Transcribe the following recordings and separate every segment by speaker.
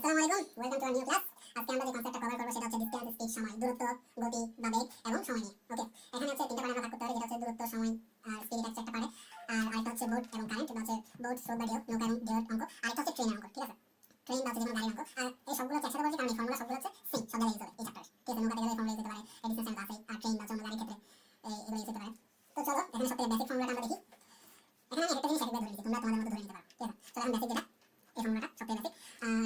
Speaker 1: আসসালামু আলাইকুম, welcome to a new class. আজকে আমরা যে কনসেপ্টটা কভার করব সেটা হচ্ছে ডিসটেন্স, স্পিড, সময়, দূরত্ব, গতি বা বেগ এবং সময় নিয়ে। ওকে, এখানে হচ্ছে তিনটা পার্টে আমরা ভাগ করতে পারি, যেটা হচ্ছে দূরত্ব, সময় আর স্পিড, এটা একটা পার্ট। আর আরেকটা হচ্ছে বোট এবং কারেন্ট, এটা হচ্ছে বোট, স্রোত বা ঢেউ, নৌকা এবং ঢেউয়ের অঙ্ক। আরেকটা হচ্ছে ট্রেনের অঙ্ক, ঠিক আছে? ট্রেন বা হচ্ছে যেমন গাড়ির অঙ্ক। আর এই সবগুলো একসাথে বলছি কারণ এই ফর্মুলা সবগুলো হচ্ছে সেম, সব জায়গায় ইউজ হবে এই চ্যাপ্টারে, ঠিক আছে? নৌকাতে গেলে ফর্মুলা ইউজ হতে পারে, ডিসটেন্স এন্ড আছে। আর ট্রেন বা অন্য গাড়ির ক্ষেত্রে এগুলো ইউজ হতে পারে। তো চলো এখানে সবথেকে বেসিক ফর্মুলাটা আমরা দেখি। এখানে আমি একটা জিনিস একবার ধরে নিচ্ছি, তোমরা তোমাদের মতো ধরে নিতে পারো, ঠিক আছে? চলো এখন বেসিক যেটা, এই ফর্মুলাটা সবথেকে বেসিক।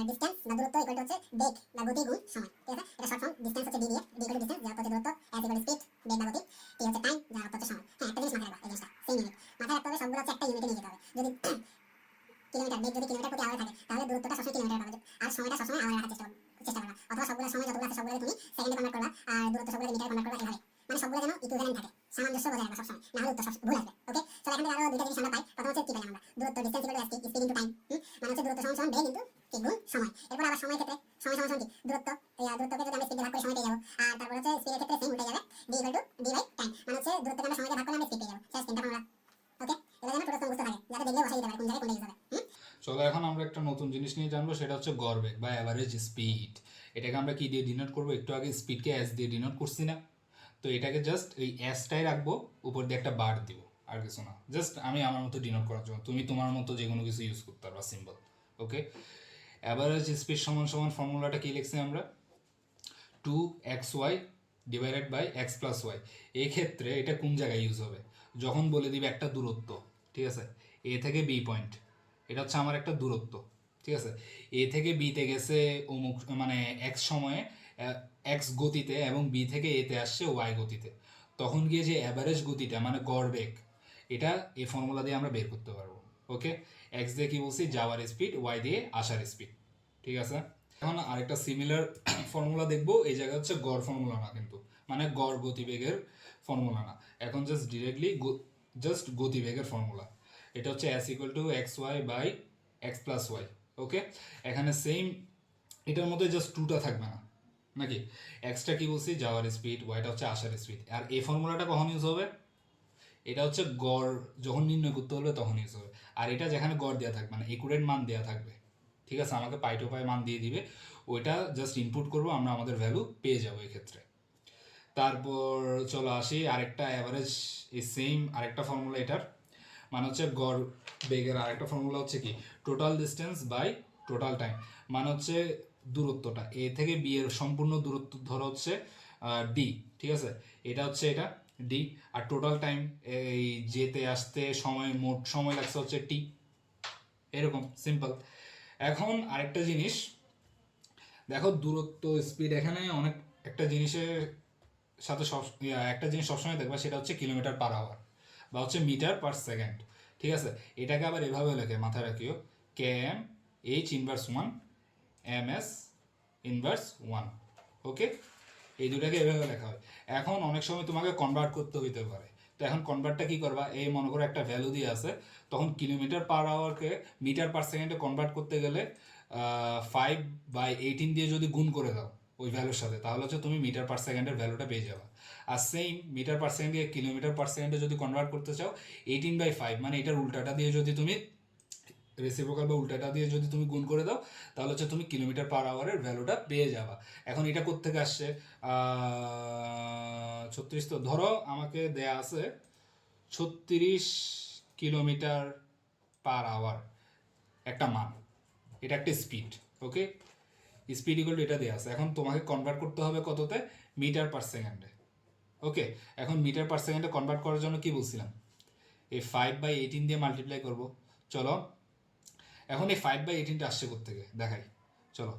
Speaker 1: ডিসটেন্স বা দূরত্ব ইকুয়াল টু হচ্ছে বেগ বা গতি গুণ সময়, ঠিক আছে? এটা শর্ট ফর্ম। ডিসটেন্স হচ্ছে ডি দিয়ে, ডি ইকুয়াল টু ডিসটেন্স, যার হচ্ছে দূরত্ব, এস ইকুয়াল টু স্পিড, বেগ বা গতি, টি হচ্ছে টাইম, যার হচ্ছে সময়। হ্যাঁ, একটা জিনিস মাথায় রাখবা, এই জিনিসটা সেম ইউনিট মাথায় রাখতে হবে, সবগুলো হচ্ছে একটা ইউনিটে নিয়ে যেতে হবে। যদি কিলোমিটার, বেগ যদি কিলোমিটার প্রতি আওয়ারে থাকে তাহলে দূরত্বটা সবসময় কিলোমিটার পাবে, আর সময়টা সবসময় আওয়ারে রাখার চেষ্টা করবা। অথবা সবগুলো সময় যতগুলো আছে সবগুলো তুমি সেকেন্ডে কনভার্ট করবা, আর দূরত্ব সবগুলো মিটারে কনভার্ট করবা, এভাবে। মানে সবগুলো যেন ইকুইভ্যালেন্ট থাকে, সামঞ্জস্য বজায় রাখবা সবসময়, না হলে উত্তর সব ভুল আসবে। ওকে, তো এখান থেকে আরো দুইটা জিনিস আমরা পাই। প্রথম হচ্ছে কি পাই আমরা, দূরত্ব, distance equal to speed into time. মানে হচ্ছে দূরত্ব সমান সমান বেগ ইনটু কি গুণ সময়। এরপর আবার সময়ের ক্ষেত্রে সময় সমান সমান কি দূরত্ব, দূরত্বকে যদি আমরা স্পিড দিয়ে ভাগ করে সময় পেয়ে যাবো। আর তারপর হচ্ছে স্পিডের ক্ষেত্রে সেম উল্টে যাবে, D equal to D by time. মানে হচ্ছে দূরত্বকে আমরা সময় দিয়ে ভাগ করলে আমরা স্পিড পেয়ে যাবো। শেষ তিনটা ফর্মুলা। ওকে, এটা যেন টোটাল মুখস্থ থাকে, যাতে দেখলে বসাই দিতে পারে কোন জায়গায় কোনটা ইউজ হবে।
Speaker 2: চলো এখন আমরা একটা নতুন জিনিস নিয়ে জানবো, সেটা হচ্ছে গড়বেগ বা অ্যাভারেজ স্পিড। এটাকে আমরা কি দিয়ে ডিনোট করবো? একটু আগে স্পিডকে এস দিয়ে ডিনোট করছি না? তো এটাকে জাস্ট এই এসটাই রাখবো, উপর দিয়ে একটা বার দিব, আর কিছু না। জাস্ট আমি আমার মতো ডিনোট করার জন্য, তুমি তোমার মতো যে কোনো কিছু ইউজ করতে পারবা, সিম্পল। ওকে, অ্যাভারেজ স্পিড সমান সমান ফর্মুলাটা কি লিখছি আমরা? 2xy divided by X plus Y. এই ক্ষেত্রে এটা কোন জায়গায় ইউজ হবে? যখন বলে দিবে একটা দূরত্ব, ঠিক আছে, এ থেকে বি পয়েন্ট, এটা হচ্ছে আমার একটা দূরত্ব, ঠিক আছে। এ থেকে বিতে গেছে অমুক, মানে এক্স সময়ে, এক্স গতিতে, এবং বি থেকে এতে আসছে ওয়াই গতিতে। তখন গিয়ে যে অ্যাভারেজ গতিটা, মানে গড় বেগ, এটা এই ফর্মুলা দিয়ে আমরা বের করতে পারবো। ওকে, এক্স দিয়ে কি বলছি? যাওয়ার স্পিড, ওয়াই দিয়ে আসার স্পিড, ঠিক আছে। এখন আরেকটা সিমিলার ফর্মুলা দেখবো। এই জায়গায় হচ্ছে গড় ফর্মুলা না কিন্তু, মানে গড় গতিবেগের ফর্মুলা না। এখন জাস্ট ডিরেক্টলি জাস্ট গতিবেগের ফর্মুলা। এটা হচ্ছে S equal to X Y by X plus Y. Okay, এখানে সেম, এটার মধ্যে জাস্ট টুটা থাকবে না নাকি? এক্সটা কি বলছি? যাওয়ার স্পিড, ওয়াইটা হচ্ছে আসার স্পিড। আর এই ফর্মুলাটা কখন ইউজ হবে? এটা হচ্ছে গড় যখন নির্ণয় করতে হবে তখন ইউজ হবে। আর এটা যেখানে গড় দেওয়া থাকবে, মানে একুরেট মান দেওয়া থাকবে, ঠিক আছে, আমাকে পাই টু পাই মান দিয়ে দিবে, ওইটা জাস্ট ইনপুট করবো, আমরা আমাদের ভ্যালু পেয়ে যাবো এক্ষেত্রে। তারপর চলো আসি আরেকটা অ্যাভারেজ, এই সেম আরেকটা ফর্মুলা এটার, মানে হচ্ছে গড় বেগের আরেকটা ফর্মুলা হচ্ছে কি? Total distance by total time. মানে হচ্ছে দূরত্বটা এ থেকে বি এর সম্পূর্ণ দূরত্ব ধরো হচ্ছে ডি, ঠিক আছে, এটা হচ্ছে এটা ডি। আর টোটাল টাইম, এই যেতে আসতে সময়, মোট সময় লাগছে হচ্ছে টি। এরকম সিম্পল। এখন আরেকটা জিনিস দেখো, দূরত্ব, স্পিড, এখানে অনেক একটা জিনিসের সাথে সব, একটা জিনিস সবসময় দেখবা, সেটা হচ্ছে কিলোমিটার পার আওয়ার বা হচ্ছে মিটার পার সেকেন্ড, ঠিক আছে। এটাকে আবার এভাবে লেখে, মাথায় রাখিও, K M H inverse one, M S inverse one. Okay, এই দুটাকে এভাবে লেখা হয়। এখন অনেক সময় তোমাকে কনভার্ট করতে হইতে পারে, তো এখন কনভার্টটা কি করবা? এই মনে করো একটা ভ্যালু দিয়ে আছে, তখন কিলোমিটার পার আওয়ারকে মিটার পার সেকেন্ডে কনভার্ট করতে গেলে 5/18 দিয়ে যদি গুণ করে দাও ওই ভ্যালুর সাথে, তাহলে হচ্ছে তুমি মিটার পার সেকেন্ডের ভ্যালুটা পেয়ে যাবে। আর সেম মিটার পার সেকেন্ড দিয়ে কিলোমিটার পার সেকেন্ডে যদি কনভার্ট করতে চাও, 18/5, মানে এটার উল্টাটা দিয়ে যদি তুমি, রেসিপ্রোকাল বা উল্টাটা দিয়ে যদি তুমি গুণ করে দাও, তাহলে হচ্ছে তুমি কিলোমিটার পার আওয়ারের ভ্যালুটা পেয়ে যাবা। এখন এটা কোত্থেকে আসছে? 36, তো ধরো আমাকে দেয়া আছে 36 কিলোমিটার পার আওয়ার একটা মান, এটা একটা speed. Okay, speed equal to এটা দেওয়া আছে। এখন তোমাকে কনভার্ট করতে হবে কততে? মিটার পার সেকেন্ডে। ওকে, এখন মিটার পার সেকেন্ডে কনভার্ট করার জন্য কি বলছিলাম? এই 5/18 দিয়ে মাল্টিপ্লাই করবো। চলো এখন এই 5/18টা আসছে কোত্থেকে দেখাই, চলো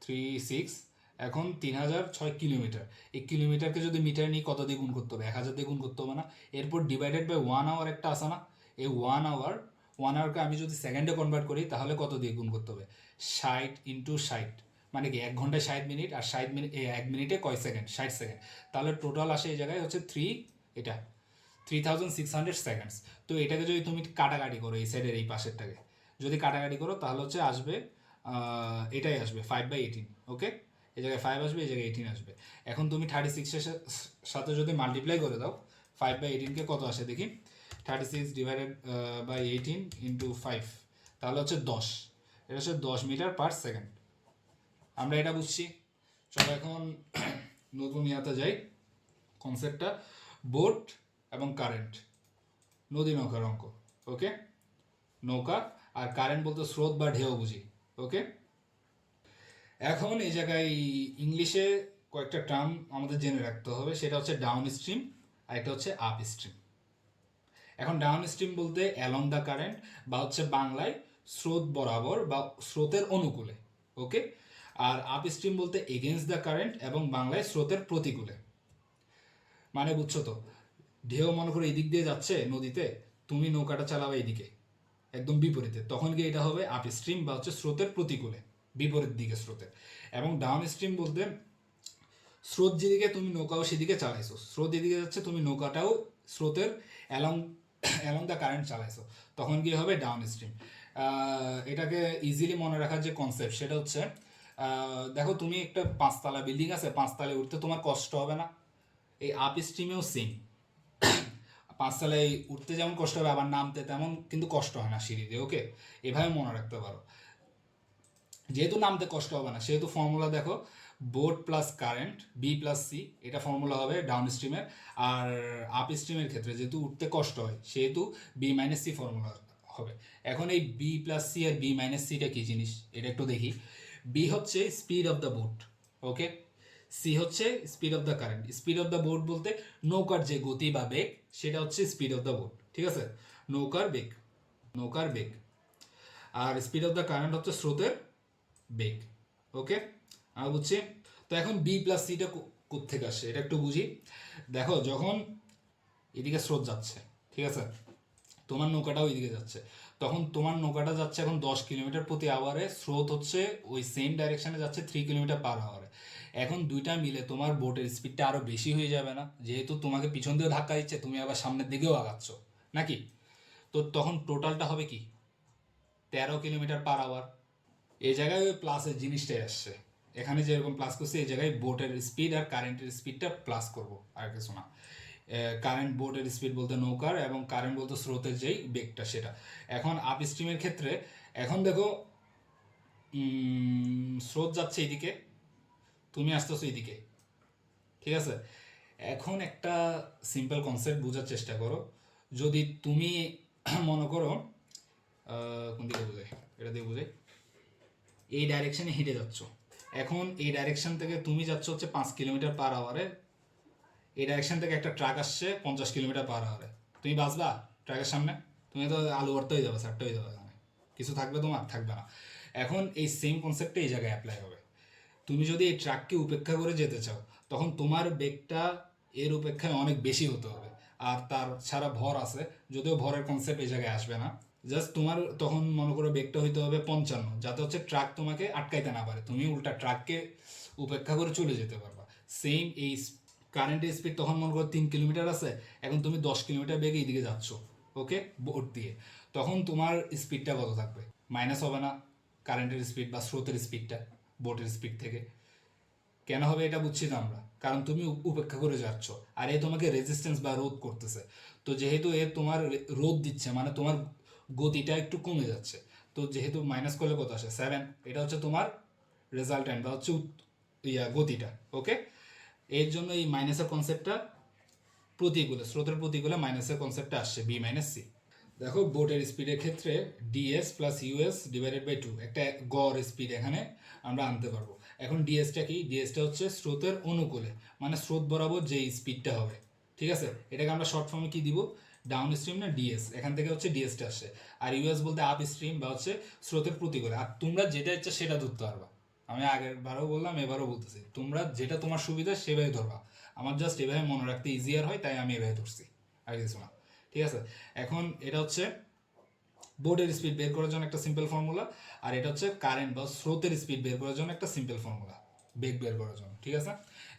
Speaker 2: 36, এখন 3006 কিলোমিটার। এই কিলোমিটারকে যদি মিটার নিয়ে কত দিয়ে গুণ করতে হবে? 1000 দিয়ে গুণ করতে হবে না? এরপর ডিভাইডেড বাই 1 আওয়ার একটা আসে না? এই 1 আওয়ারকে আমি যদি সেকেন্ডে কনভার্ট করি, তাহলে কত দিয়ে গুণ করতে হবে? 60 × 60, মানে কি 1 ঘন্টায় 60 মিনিট, আর 60 মিনিট, 1 মিনিটে কয় সেকেন্ড? 60 সেকেন্ড। তাহলে টোটাল আসে এই জায়গায় হচ্ছে 3, এটা 3600 সেকেন্ডস। তো এটাকে যদি তুমি কাটাকাটি করো, এই সাইডের এই পাশেরটাকে যদি কাটাকাটি করো, তাহলে হচ্ছে আসবে, এটাই আসবে 5/18। ওকে, এই জায়গায় 5 আসবে, এই জায়গায় 18 আসবে। এখন তুমি 36-এর সাথে যদি মাল্টিপ্লাই করে দাও 5/18কে, কত আসে দেখি? 36 / 18 × 5, তাহলে হচ্ছে 10। এটা হচ্ছে 10 মিটার পার সেকেন্ড। আমরা এটা বুঝছি। চলো এখন নতুন ইয়াতে যাই, কনসেপ্টটা বোট এবং কারেন্ট, নদী নৌকার অঙ্ক। ওকে, নৌকা আর কারেন্ট বলতে স্রোত বা ঢেউ বুঝি। ওকে, এখন এই জায়গায় ইংলিশে কয়েকটা টার্ম আমাদের জেনে রাখতে হবে, সেটা হচ্ছে ডাউন স্ট্রিম আর একটা হচ্ছে আপ স্ট্রিম। এখন ডাউন স্ট্রিম বলতে অ্যালং দ্য কারেন্ট বা হচ্ছে বাংলায় স্রোত বরাবর বা স্রোতের অনুকূলে। ওকে, আর আপ স্ট্রিম বলতে এগেনস্ট দ্য কারেন্ট এবং বাংলায় স্রোতের প্রতিকূলে। মানে বুঝছো তো, ঢেউ মনে করো এদিক দিয়ে যাচ্ছে নদীতে, তুমি নৌকাটা চালাবে এদিকে একদম বিপরীতে, তখন গিয়ে এটা হবে আপ স্ট্রিম বা হচ্ছে স্রোতের প্রতিকূলে, বিপরীত দিকে স্রোতের। এবং ডাউন স্ট্রিম বলতে স্রোত যেদিকে তুমি নৌকাও সেদিকে চালাইছো, স্রোত এদিকে যাচ্ছে তুমি নৌকাটাও স্রোতের অ্যালং অ্যালং দ্য কারেন্ট চালাইছো, তখন গিয়ে হবে ডাউন স্ট্রিম। এটাকে ইজিলি মনে রাখার যে কনসেপ্ট সেটা হচ্ছে, দেখো তুমি একটা 5 তলা বিল্ডিং আছে, 5 তলায় উঠতে তোমার কষ্ট হবে না, এই আপ স্ট্রিমেও সেম। 5 তলায় উঠতে যেমন কষ্ট হবে আবার নামতে তেমন কিন্তু কষ্ট হয় না সিঁড়ি দিয়ে। ওকে, এভাবে মনে রাখতে পারো। যেহেতু নামতে কষ্ট হবে না সেহেতু ফর্মুলা দেখো, boat plus current B plus C, এটা ফর্মুলা হবে ডাউন স্ট্রিমের। আর আপ স্ট্রিমের ক্ষেত্রে যেহেতু উঠতে কষ্ট হয় সেহেতু বি মাইনাস সি ফর্মুলা হবে। এখন এই বি প্লাস সি আর বি মাইনাস সিটা কী জিনিস এটা একটু দেখি। বি হচ্ছে speed of the boat, okay, C হচ্ছে speed of the current. Speed of the boat বলতে নৌকার যে গতি বা বেগ সেটা হচ্ছে স্পিড অফ দ্য বোট, ঠিক আছে, নৌকার বেগ, নৌকার বেগ। আর স্পিড অফ দ্য কারেন্ট হচ্ছে স্রোতের বেগ। ওকে, আমি বুঝছি। তো এখন বি প্লাস সিটা কোত্থেকে আসছে এটা একটু বুঝি। দেখো যখন এদিকে স্রোত যাচ্ছে, ঠিক আছে, তোমার নৌকাটাও ওইদিকে যাচ্ছে, তখন তোমার নৌকাটা যাচ্ছে এখন 10 কিলোমিটার প্রতি আওয়ারে, স্রোত হচ্ছে ওই সেম ডাইরেকশনে যাচ্ছে 3 কিলোমিটার পার আওয়ারে। এখন দুইটা মিলে তোমার বোটের স্পিডটা আরও বেশি হয়ে যাবে না, যেহেতু তোমাকে পিছন দিয়েও ধাক্কা দিচ্ছে তুমি আবার সামনের দিকেও আগাচ্ছ নাকি? তো তখন টোটালটা হবে কি 13 কিলোমিটার পার আওয়ার। এই জায়গায় ওই প্লাসের জিনিসটাই আসছে, এখানে যেরকম প্লাস করছে এই জায়গায় বোটের স্পিড আর কারেন্টের স্পিডটা প্লাস করব, আর কিছু না। কারেন্ট বোটের স্পিড বলতে নৌকার এবং কারেন্ট বলতে স্রোতের যেই বেগটা সেটা। এখন আপ স্ট্রিমের ক্ষেত্রে এখন দেখো স্রোত যাচ্ছে এইদিকে, তুমি আসতেছো এইদিকে, ঠিক আছে। এখন একটা সিম্পল কনসেপ্ট বোঝার চেষ্টা করো। যদি তুমি মনে করো কোন দিকে বোঝাই, এটা দিয়ে বোঝাই, এই ডাইরেকশনে হেঁটে যাচ্ছ, এখন এই ডাইরেকশন থেকে তুমি যাচ্ছ হচ্ছে 5 কিলোমিটার পার আওয়ারে, এই ডাইরেকশন থেকে একটা ট্রাক আসছে 50 কিলোমিটার পার আওয়ারে, তুমি বাঁচবা ট্রাকের সামনে? তুমি তো আলু ভর্তা হয়ে যাবে, সারটা হয়ে যাবে, এখানে কিছু থাকবে তোমার? থাকবে না। এখন এই সেম কনসেপ্টটা এই জায়গায় অ্যাপ্লাই হবে। তুমি যদি এই ট্রাককে উপেক্ষা করে যেতে চাও তখন তোমার বেগটা এর উপেক্ষায় অনেক বেশি হতে হবে। আর তার ছাড়া ভর আছে, যদিও ভরের কনসেপ্ট এই জায়গায় আসবে না, জাস্ট তোমার তখন মনে করো বেগটা হইতে হবে 55, যাতে হচ্ছে ট্রাক তোমাকে আটকাইতে না পারে, তুমি উল্টা ট্রাককে উপেক্ষা করে চলে যেতে পারবা। সেম এই কারেন্টের স্পিড তখন মনে করো 3 কিলোমিটার আছে, এখন তুমি 10 কিলোমিটার বেগে এইদিকে যাচ্ছ, ওকে, বোট দিয়ে, তখন তোমার স্পিডটা কত থাকবে? মাইনাস হবে না কারেন্টের স্পিড বা স্রোতের স্পিডটা বোটের স্পিড থেকে? কেন হবে এটা বুঝছি না আমরা, কারণ তুমি উপেক্ষা করে যাচ্ছ আর এ তোমাকে রেজিস্ট্যান্স বা রোধ করতেছে। তো যেহেতু এ তোমার রোধ দিচ্ছে মানে তোমার গতিটা একটু কমে যাচ্ছে, তো যেহেতু মাইনাস করলে কত আসে 7, এটা হচ্ছে তোমার রেজাল্ট্যান্ট বা হচ্ছে গতিটা। ওকে, এর জন্য এই মাইনাসের কনসেপ্টটা প্রতিকূলে, স্রোতের প্রতিকূলে মাইনাসের কনসেপ্টটা আসছে বি মাইনাস সি। দেখো বোটের স্পিডের ক্ষেত্রে DS plus US divided by 2 একটা গড় স্পিড এখানে আমরা আনতে পারবো। এখন ডিএসটা কি? ডিএসটা হচ্ছে স্রোতের অনুকূলে, মানে স্রোত বরাবর যে স্পিডটা হবে, ঠিক আছে, এটাকে আমরা শর্ট ফর্মে কি দিব? ডাউন স্ট্রিম না ডিএস, এখান থেকে হচ্ছে ডিএসটা আসে। আর ইউএস বলতে আপ স্ট্রিম বা হচ্ছে স্রোতের প্রতিকূলে। আর তোমরা যেটা ইচ্ছা সেটা ধরতে পারবা, আমি আগের বারও বললাম এবারও বলতেছি, তোমরা যেটা তোমার সুবিধা সেভাবে ধরবা। আমার জাস্ট এভাবে মনে রাখতে ইজিয়ার হয় তাই আমি এভাবে ধরছি, আর কিছু না, ঠিক আছে। এখন এটা হচ্ছে বোর্ডের স্পিড বের করার জন্য একটা সিম্পল ফর্মুলা, আর এটা হচ্ছে কারেন্ট বা স্রোতের স্পিড বের করার জন্য একটা সিম্পল ফর্মুলা, বেগ বের করার জন্য, ঠিক আছে।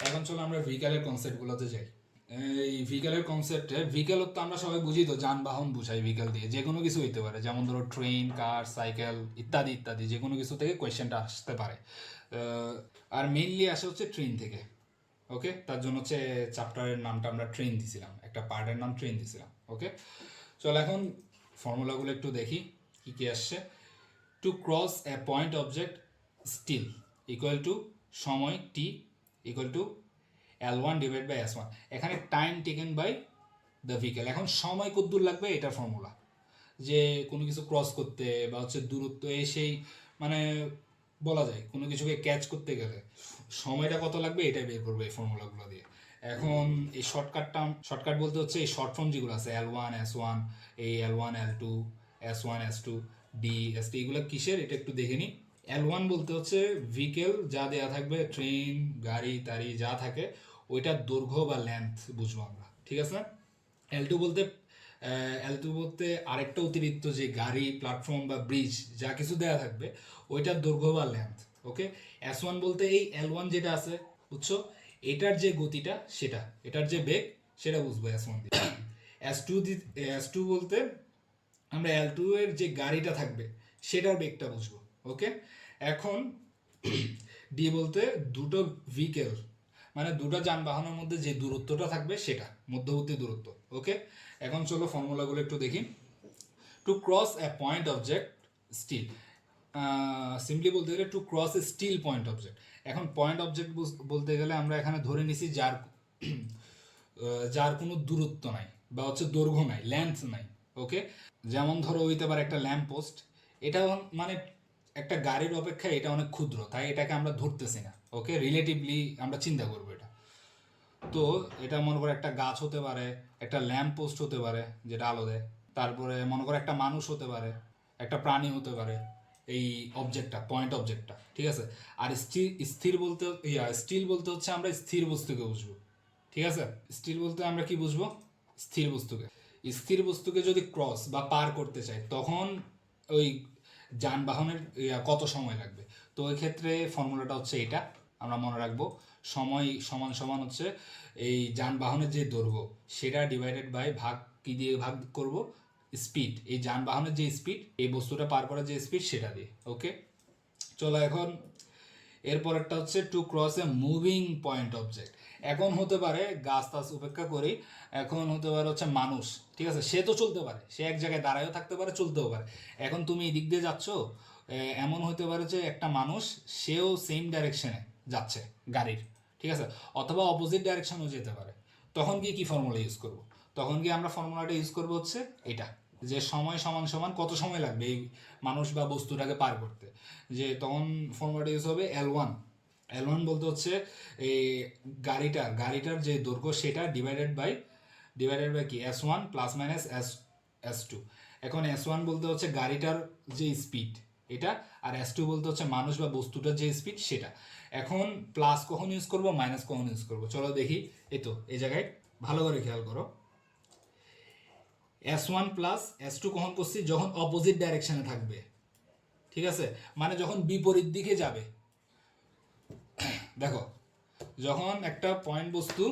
Speaker 2: এখন চলো আমরা ভেহিক্যালের কনসেপ্টগুলোতে যাই। এই ভেহিক্যালের কনসেপ্টে, ভেহিক্যাল তো আমরা সবাই বুঝি, তো যানবাহন বুঝাই ভেহিক্যাল দিয়ে, যে কোনো কিছু হইতে পারে, যেমন ধরো ট্রেন, কার, সাইকেল ইত্যাদি ইত্যাদি, যে কোনো কিছু থেকে কোয়েশ্চেনটা আসতে পারে। আর মেইনলি আসে হচ্ছে ট্রেন থেকে। ওকে, তার জন্য হচ্ছে চ্যাপ্টারের নামটা আমরা ট্রেন দিছিলাম, একটা পার্টের নাম ট্রেন দিছিলাম। ওকে, চলো এখন ফর্মুলাগুলো একটু দেখি কি কি আসছে। To cross a point object still equal to সময় T equal to L1 divide by S1। এখানে time taken by the vehicle. এখন সময় কতদূর লাগবে এটার ফর্মুলা, যে কোনো কিছু ক্রস করতে বা হচ্ছে দূরত্ব সেই মানে বলা যায় কোনো কিছুকে ক্যাচ করতে গেলে সময়টা কত লাগবে এটা বের করবে এই ফর্মুলাগুলো দিয়ে। এখন এই শর্টকাট বলতে হচ্ছে এই শর্ট ফর্ম যেগুলো আছে L1 S1, এই L1 L2 S1 S2 D S2 এগুলো কিসের এটা একটু দেখে নিই। L1 বলতে হচ্ছে ভেহিকেল যা দেয়া থাকবে, ট্রেন গাড়ি তাড়ি যা থাকে ওইটার দৈর্ঘ্য বা লেন্থ বুঝবো আমরা, ঠিক আছে না। L2 বলতে আরেকটা অতিরিক্ত যে গাড়ি প্ল্যাটফর্ম বা ব্রিজ যা কিছু দেয়া থাকবে ওইটার দৈর্ঘ্য বা লেন্থ। ওকে, S1 বলতে এই L1 যেটা আছে বুঝছো, এটার যে গতিটা সেটা, এটার যে বেগ সেটা বুঝবো S1 দিয়ে। S2 বলতে আমরা L2 এর যে গাড়িটা থাকবে সেটার বেগটা বুঝবো। ওকে, এখন ডি বলতে দুটো ভেহিকেল মানে দুটো যানবাহনের মধ্যে যে দূরত্বটা থাকবে সেটা মধ্যবর্তী দূরত্ব। ওকে, এখন চলো ফর্মুলাগুলো একটু দেখি। To cross a point object still, simply বলতে গেলে টু ক্রস এ স্টিল পয়েন্ট অবজেক্ট। এখন পয়েন্ট অবজেক্ট বলতে গেলে আমরা এখানে ধরে নিছি যার কোনো দূরত্ব নাই বা হচ্ছে দৈর্ঘ্য নাই, লেন্থ নাই। ওকে, যেমন ধরো হইতে পারে একটা ল্যাম্প পোস্ট, এটা মানে একটা গাড়ির অপেক্ষায় এটা অনেক ক্ষুদ্র, তাই এটাকে আমরা ধরতেছি না। ওকে, রিলেটিভলি আমরা চিন্তা করবো এটা। তো এটা মনে করো একটা গাছ হতে পারে, একটা ল্যাম্প পোস্ট হতে পারে যেটা আলো দেয়, তারপরে মনে করো একটা মানুষ হতে পারে, একটা প্রাণী হতে পারে, এই অবজেক্টটা পয়েন্ট অবজেক্টটা, ঠিক আছে। আর স্টিল বলতে হচ্ছে আমরা স্থির বস্তুকে বুঝবো, ঠিক আছে। স্টিল বলতে আমরা কি বুঝবো, স্থির বস্তুকে। স্থির বস্তুকে যদি ক্রস বা পার করতে চাই তখন ওই যানবাহনের কত সময় লাগবে। তো ওই ক্ষেত্রে ফর্মুলাটা হচ্ছে এটা, আমরা মনে রাখবো। সময় সমান সমান হচ্ছে এই যানবাহনের যে দৈর্ঘ্য সেটা ডিভাইডেড বাই ভাগ কি দিয়ে ভাগ করব, স্পিড, এই যানবাহনের যে স্পিড, এই বস্তুটা পার করার যে স্পিড সেটা দিয়ে। ওকে, চলো এখন এরপরেরটা হচ্ছে to cross A moving point object. এখন হতে পারে গাছ টাছ উপেক্ষা করি, এখন হতে পারে হচ্ছে মানুষ, ঠিক আছে। সে তো চলতে পারে, সে এক জায়গায় দাঁড়ায়ও থাকতে পারে, চলতেও পারে। এখন তুমি এই দিক দিয়ে যাচ্ছ, এমন হতে পারে যে একটা মানুষ সেও সেম ডাইরেকশনে যাচ্ছে গাড়ির, ঠিক আছে, অথবা অপোজিট ডাইরেকশনেও যেতে পারে। তখন গিয়ে কি ফর্মুলা ইউজ করব, তখন গিয়ে আমরা ফর্মুলাটা ইউজ করবো হচ্ছে এটা, যে সময় সমান সমান কত সময় লাগবে এই মানুষ বা বস্তুটাকে পার করতে। যে তখন ফর্মুলাটা ইউজ হবে L1 বলতে হচ্ছে এই গাড়িটার যে দৈর্ঘ্য সেটা ডিভাইডেড বাই কি S1 প্লাস মাইনাস S2। এখন S1 বলতে হচ্ছে গাড়িটার যে স্পিড এটা, আর S2 বলতে হচ্ছে মানুষ বা বস্তুটার যে স্পিড সেটা। এখন প্লাস কখন ইউজ করবো মাইনাস কখন ইউজ করবো চলো দেখি। এই তো এই জায়গায় ভালো করে খেয়াল করো, S1 প্লাস S2 কখন করছি, যখন অপোজিট ডাইরেকশনে থাকবে, ঠিক আছে, মানে যখন বিপরীত দিকে যাবে। দেখো, যখন একটা পয়েন্ট বস্তু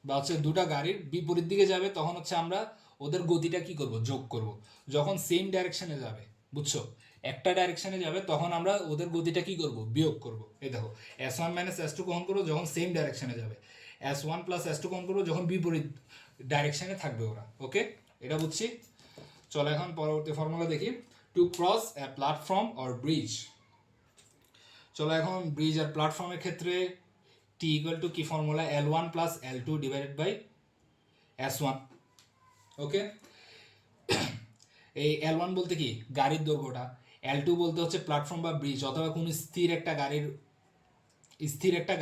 Speaker 2: বা হচ্ছে দুটা গাড়ির বিপরীত দিকে যাবে তখন হচ্ছে আমরা ওদের গতিটা কি করব, যোগ করব। যখন সেম ডাইরেকশনে যাবে, বুঝছো, একটা ডাইরেকশনে যাবে তখন আমরা ওদের গতিটা কি করব, বিয়োগ করব। এই দেখো, S1 মাইনাস S2 কখন করবো, যখন সেম ডাইরেকশনে যাবে। S1 প্লাস S2 কখন করবো, যখন বিপরীত ডাইরেকশনে থাকবে ওরা। ওকে, এটা বুঝছি। চলো এখন পরবর্তী ফর্মুলা দেখি। To cross a platform or bridge. চলো এখন ব্রিজ আর প্ল্যাটফর্মের ক্ষেত্রে টি ইকুয়াল টু কি formula, L1 plus L2 divided by S1। Okay, এই L1 বলতে কি গাড়ির দৈর্ঘ্যটা, L2 বলতে হচ্ছে প্ল্যাটফর্ম বা ব্রিজ অথবা কোনো স্থির একটা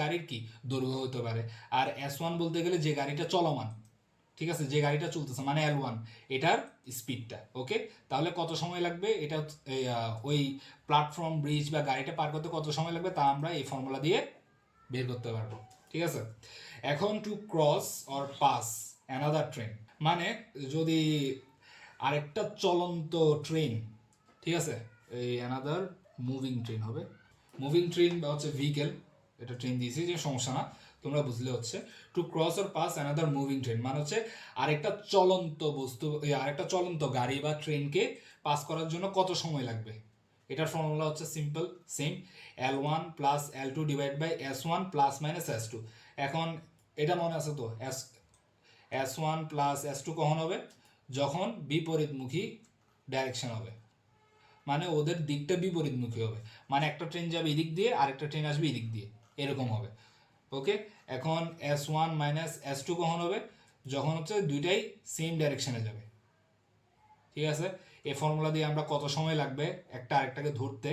Speaker 2: গাড়ির কি দৈর্ঘ্য হতে পারে। আর S1 বলতে গেলে যে গাড়িটা চলমান, ঠিক আছে, যে গাড়িটা চলতেছে মানে L1 এটার স্পিডটা। ওকে, তাহলে কত সময় লাগবে এটা, ওই প্ল্যাটফর্ম ব্রিজ বা গাড়িটা পার করতে কত সময় লাগবে তা আমরা এই ফর্মুলা দিয়ে বের করতে পারবো, ঠিক আছে। এখন to cross or pass another train, মানে যদি আরেকটা চলন্ত ট্রেন, ঠিক আছে, এই অ্যানাদার মুভিং ট্রেন হবে, মুভিং ট্রেন বা হচ্ছে ভেহিকেল, এটা ট্রেন দিয়েছি যে সমস্যা না, তোমরা বুঝলে হচ্ছে। To cross or pass another moving train মানে হচ্ছে আরেকটা চলন্ত বস্তু, আরেকটা চলন্ত গাড়ি বা ট্রেনকে পাস করার জন্য কত সময় লাগবে। এটার ফর্মুলা হচ্ছে simple same, L1 plus L2 divide by S1 plus minus S2। এখন এটা মনে আছে তো, S1 প্লাস S2 কখন হবে, যখন বিপরীতমুখী ডাইরেকশন হবে, মানে ওদের দিকটা বিপরীতমুখী হবে, মানে একটা ট্রেন যাবে এদিক দিয়ে আরেকটা ট্রেন আসবে এদিক দিয়ে, এরকম হবে। ওকে, এখন S1 মাইনাস S2 কখন হবে? যখন হচ্ছে দুইটাই সেম ডাইরেকশনে যাবে। ঠিক আছে, এই ফর্মুলা দিয়ে আমরা কত সময় লাগবে একটা আরেকটাকে ধরতে,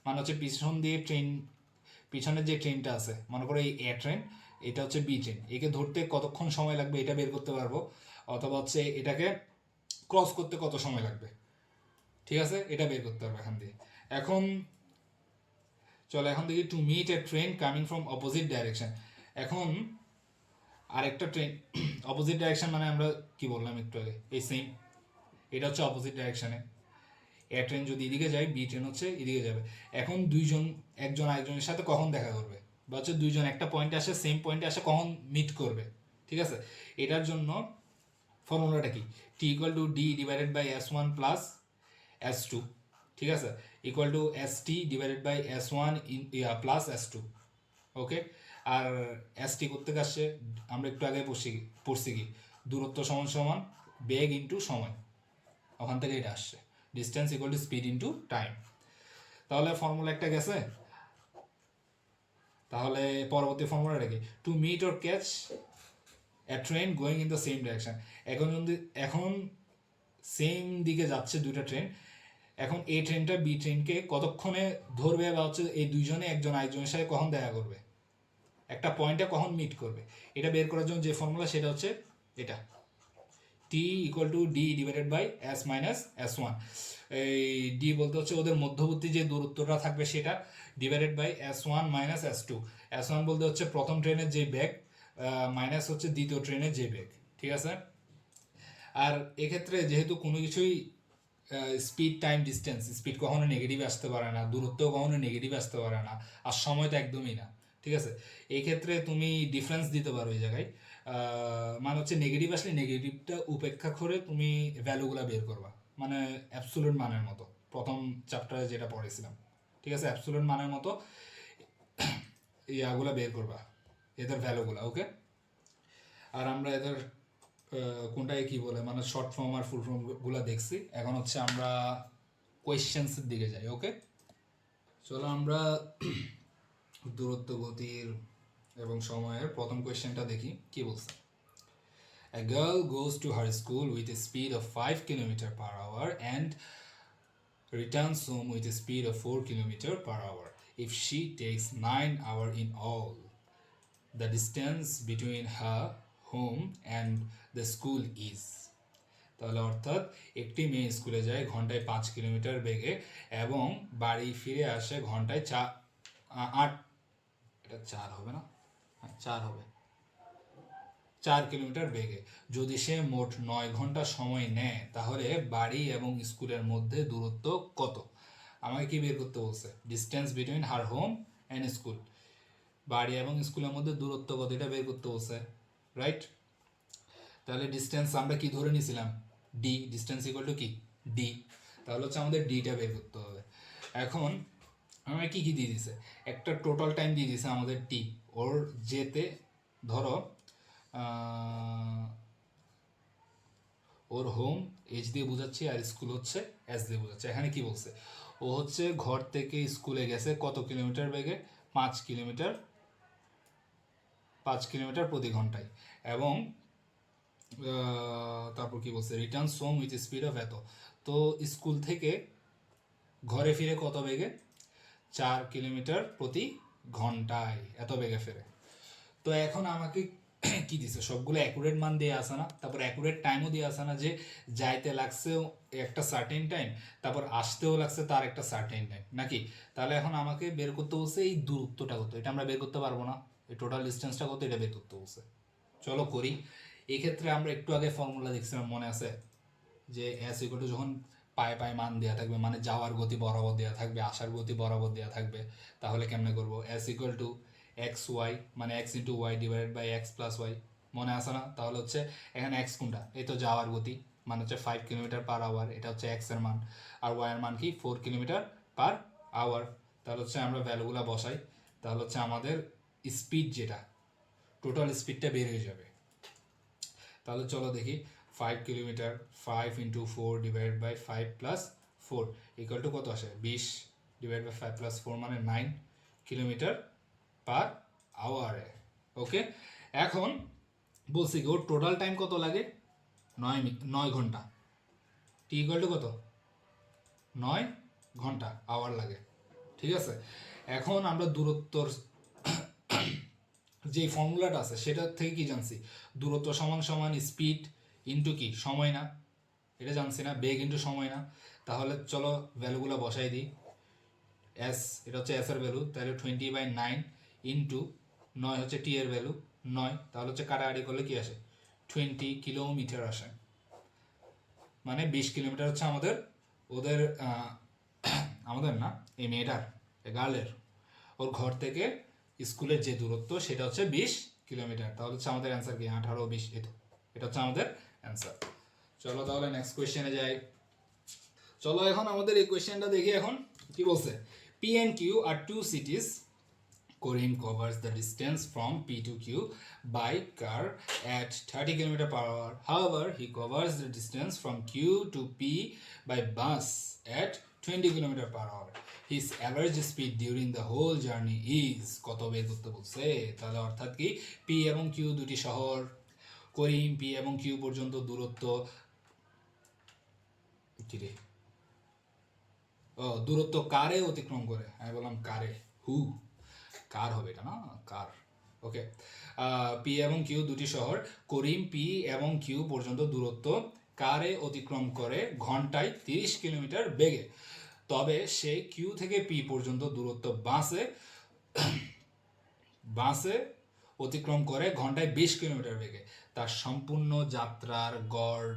Speaker 2: মানে হচ্ছে পিছন দিয়ে ট্রেন, পিছনের যে ট্রেনটা আছে মনে করো এই এ ট্রেন, এটা হচ্ছে বি ট্রেন, একে ধরতে কতক্ষণ সময় লাগবে এটা বের করতে পারবো, অথবা হচ্ছে এটাকে ক্রস করতে কত সময় লাগবে, ঠিক আছে, এটা বের করতে পারবো এখান দিয়ে। এখন চলো এখন দেখি, to meet a train coming from opposite direction. এখন আরেকটা ট্রেন অপোজিট ডাইরেকশন মানে আমরা কি বললাম একটু আগে, এই সেম, এটা হচ্ছে অপোজিট ডাইরেকশনে। এ ট্রেন যদি এদিকে যায়, বি ট্রেন হচ্ছে এদিকে যাবে। এখন দুইজন একজন আরেকজনের সাথে কখন দেখা করবে, বা হচ্ছে দুইজন একটা পয়েন্টে আসে, সেম পয়েন্টে আসে কখন মিট করবে, ঠিক আছে। এটার জন্য ফর্মুলাটা কি, T equal to D divided by S1 plus S2, ঠিক আছে, equal to ST divided by S1 plus S2। Okay, আর ST করতে আসছে আমরা একটু আগে পড়ছি কি, দূরত্ব সমান সমান বেগ ইন্টু সময়, ওখান থেকে এটা আসছে, distance equal to speed into time. তাহলে ফর্মুলা একটা গেছে। তাহলে পরবর্তী ফর্মুলাটা কি, to meet or catch a train going in the same direction. এখন সেম দিকে যাচ্ছে দুইটা ট্রেন, এখন এই ট্রেনটা বি ট্রেনকে কতক্ষণে ধরবে, বা হচ্ছে এই দুইজনে একজন আরেকজনের সাথে কখন দেখা করবে, একটা পয়েন্টে কখন মিট করবে, এটা বের করার জন্য যে ফর্মুলা সেটা হচ্ছে এটা, T equal to D divided by S minus S1। এই ডি বলতে হচ্ছে ওদের মধ্যবর্তী যে দূরত্বটা থাকবে সেটা, divided by S1 minus S2। S1 বলতে হচ্ছে প্রথম ট্রেনের যে বেগ, মাইনাস হচ্ছে দ্বিতীয় ট্রেনের যে বেগ, ঠিক আছে। আর এক্ষেত্রে যেহেতু কোনো কিছুই স্পিড টাইম ডিস্টেন্স, স্পিড কখনো নেগেটিভ আসতে পারে না, দূরত্ব কখনো নেগেটিভ আসতে পারে না, আর সময় তো একদমই না, ঠিক আছে। এই ক্ষেত্রে তুমি ডিফারেন্স দিতে পারো এই জায়গায়, মানে হচ্ছে নেগেটিভ আসলে নেগেটিভটা উপেক্ষা করে তুমি ভ্যালুগুলো বের করবা, মানে অ্যাবসোলুট মানের মতো, প্রথম চ্যাপ্টারে যেটা পড়েছিলাম, ঠিক আছে, অ্যাবসোলুট মানের মতো ইয়াগুলো বের করবা, এদের ভ্যালুগুলো। ওকে, আর আমরা এদের কোনটাকে কি বলে মানে শর্ট ফর্ম আর ফুল ফর্মগুলো দেখছি, এখন হচ্ছে আমরা কোয়েশ্চেন্সের দিকে যাই। ওকে, চলো আমরা দূরত্ব, গতির এবং সময়ের প্রথম কোয়েশ্চেনটা দেখি কি বলছে। A girl goes to her school with a speed of 5 km per hour and returns home with a speed of 4 km per hour. If she takes 9 hours in all, the distance between her home and the school is, তাহলে অর্থাৎ একটি মেয়ে স্কুলে যায় ঘন্টায় 5 kilometre বেগে এবং বাড়ি ফিরে আসে ঘন্টায় 8, এটা 4 হবে না, হ্যাঁ 4 হবে, 4 কিলোমিটার বেগে। যদি সে মোট 9 ঘন্টা সময় নেয় তাহলে বাড়ি এবং স্কুলের মধ্যে দূরত্ব কত। আমাকে কি বের করতে বলছে, distance between her home and school, বাড়ি এবং স্কুলের মধ্যে দূরত্ব কত এটা বের করতে বলছে, রাইট। তাহলে ডিস্টেন্স আমরা কি ধরে নিয়েছিলাম, ডি, ডিস্টেন্স ইকুয়াল টু কি ডি, তাহলে হচ্ছে আমাদের ডিটা বের করতে হবে। এখন আমাকে কি কি দিয়ে দিছে, একটা টোটাল টাইম দিয়ে দিছে আমাদের টি, ওর যেতে ধরো ওর হোম এইচ দিয়ে বোঝাচ্ছি আর স্কুল হচ্ছে এস দিয়ে বোঝাচ্ছে। এখানে কি বলছে, ও হচ্ছে ঘর থেকে স্কুলে গেছে কত কিলোমিটার বেগে, 5 কিলোমিটার, 5 কিলোমিটার প্রতি ঘন্টায়, এবং তারপর কি বলছে, return home with speed of এত, তো স্কুল থেকে ঘরে ফিরে কত বেগে, 4 কিলোমিটার প্রতি ঘন্টায়, এত বেগে ফেরে। তো এখন আমাকে কি দিছে, সবগুলো অ্যাকুরেট মান দিয়ে আসে না, তারপর অ্যাকুরেট টাইমও দিয়ে আসে না, যে যাইতে লাগছেও একটা সার্টেন টাইম, তারপর আসতেও লাগছে তার একটা সার্টেন টাইম নাকি। তাহলে এখন আমাকে বের করতে বলছে এই দূরত্বটা কত, এটা আমরা বের করতে পারবো না, এই টোটাল ডিস্টেন্সটা কত এটা বের করতে বলছে। চলো করি। এই ক্ষেত্রে আমরা একটু আগে ফর্মুলা দেখছিলাম মনে আছে, যে এস ইকুয়াল টু যখন পায়ে পায়ে মান দেওয়া থাকবে, মানে যাওয়ার গতি বরাবর দেওয়া থাকবে, আসার গতি বরাবর দেওয়া থাকবে, তাহলে কেমনে করবো, S equal to X Y, মানে X into Y divided by X plus Y, মনে আসে না। তাহলে হচ্ছে এখানে এক্স কোনটা, এই তো যাওয়ার গতি, মানে হচ্ছে 5 কিলোমিটার পার আওয়ার, এটা হচ্ছে এক্স এর মান, আর ওয়াই এর মান কি 4 কিলোমিটার পার আওয়ার। তাহলে হচ্ছে আমরা ভ্যালুগুলো বসাই, তাহলে হচ্ছে আমাদের স্পিড যেটা, টোটাল স্পিডটা বের হয়ে যাবে। তাহলে চলো দেখি, 5 kilometre, 5 into 4 divide by 5 plus 4 equal to কত আসে 20 ডিভাইড বাই 5 প্লাস 4 মানে 9 কিলোমিটার পার আওয়ারে। ওকে, এখন বলছি কি ওর টোটাল টাইম কত লাগে 9 ঘন্টা। টি ইকুয়াল টু কত 9 ঘন্টা আওয়ার লাগে। ঠিক আছে, এখন আমরা দূরত্বর যে ফর্মুলাটা আছে সেটা থেকে কি জানছি, দূরত্ব সমান সমান স্পিড ইন্টু কি সময় না, এটা জানছি না, বেগ ইন্টু সময় না। তাহলে চলো ভ্যালুগুলো বসাই দিই। এস এটা হচ্ছে এস এর ভ্যালু, তাহলে 20/9 ইন্টু 9 হচ্ছে টি এর ভ্যালু 9, তাহলে হচ্ছে কাটাকাটি করলে কি আসে 20 কিলোমিটার আসে, মানে 20 কিলোমিটার হচ্ছে আমাদের ওদের আমাদের না এই মেয়েটার গার্লের ওর ঘর থেকে স্কুলের যে দূরত্ব সেটা হচ্ছে 20 কিলোমিটার। তাহলে হচ্ছে আমাদের অ্যান্সার কি 18 20, এটা হচ্ছে আমাদের অ্যান্সার। চলো তাহলে নেক্সট কোয়েশ্চেনে যাই। চলো এখন আমাদের এই কোয়েশ্চেনটা দেখি এখন কি বলছে। P and Q are two cities. Korean covers the distance from P to Q by car at 30 km per hour. However, he covers the distance from Q to P by bus at 20 km per hour. His average speed during the whole journey is কত বের করতে বলছে। তাহলে অর্থাৎ কি P এবং Q দুটি শহর, করিম পি এবং কিউ পর্যন্ত দূরত্ব কি রে ও দূরত্ব কারে অতিক্রম করে, আমি বললাম কারে, হু কার হবে এটা না, কার। ওকে, পি এবং কিউ দুটি শহর করিম পি এবং কিউ পর্যন্ত দূরত্ব কারে অতিক্রম করে ঘন্টায় 30 কিলোমিটার বেগে। তবে সে কিউ থেকে পি পর্যন্ত দূরত্ব বাসে অতিক্রম করে ঘন্টায় 20 কিলোমিটার বেগে। তার সম্পূর্ণ যাত্রার গড়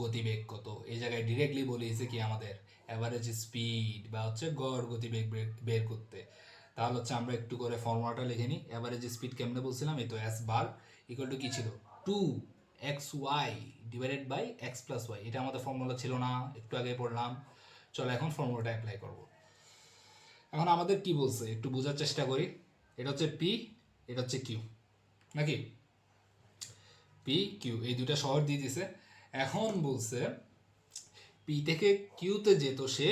Speaker 2: গতিবেগ কত। এই জায়গায় ডিরেক্টলি বলেছে কি আমাদের অ্যাভারেজ স্পিড বা হচ্ছে গড় গতিবেগ বের করতে। তাহলে হচ্ছে আমরা একটু করে ফর্মুলাটা লিখে নিই। অ্যাভারেজ স্পিড কেমনে বলছিলাম, এই তো এস বার ইকুয়াল টু কি ছিল 2xy divided by X plus Y. এটা আমাদের ফর্মুলা ছিল না, একটু আগে পড়লাম। চলো এখন ফর্মুলাটা অ্যাপ্লাই করব। এখন আমাদের কি বলছে একটু বোঝার চেষ্টা করি। এটা হচ্ছে পি, এটা হচ্ছে কিউ নাকি, পি কিউ এই দুটা শহর দিয়ে দিছে। এখন বলছে পি থেকে কিউতে যেত সে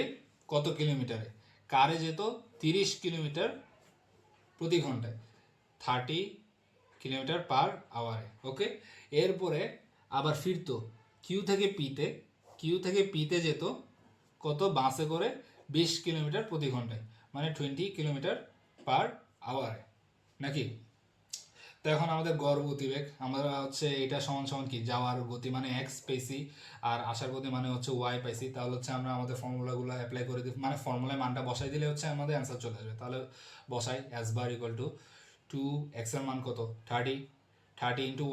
Speaker 2: কত কিলোমিটারে, কারে যেত 30 কিলোমিটার প্রতি ঘন্টায়, 30 কিলোমিটার পার আওয়ারে। ওকে, এরপরে আবার ফিরতো কিউ থেকে পিতে যেত কত বাসে করে 20 কিলোমিটার প্রতি ঘন্টায়, মানে 20 কিলোমিটার পার আওয়ারে নাকি। তো এখন আমাদের গড় গতিবেগ আমরা হচ্ছে এটা সমান সমান কি যাওয়ার গতি মানে এক্স পেয়েছি আর আসার গতি মানে হচ্ছে ওয়াই পাইছি। তাহলে হচ্ছে আমরা আমাদের ফর্মুলাগুলো অ্যাপ্লাই করে দিই, মানে ফর্মুলায় মানটা বসাই দিলে হচ্ছে আমাদের অ্যান্সার চলে আসবে। তাহলে বসাই S bar equal to 2x এর মান কত 30 ইন্টু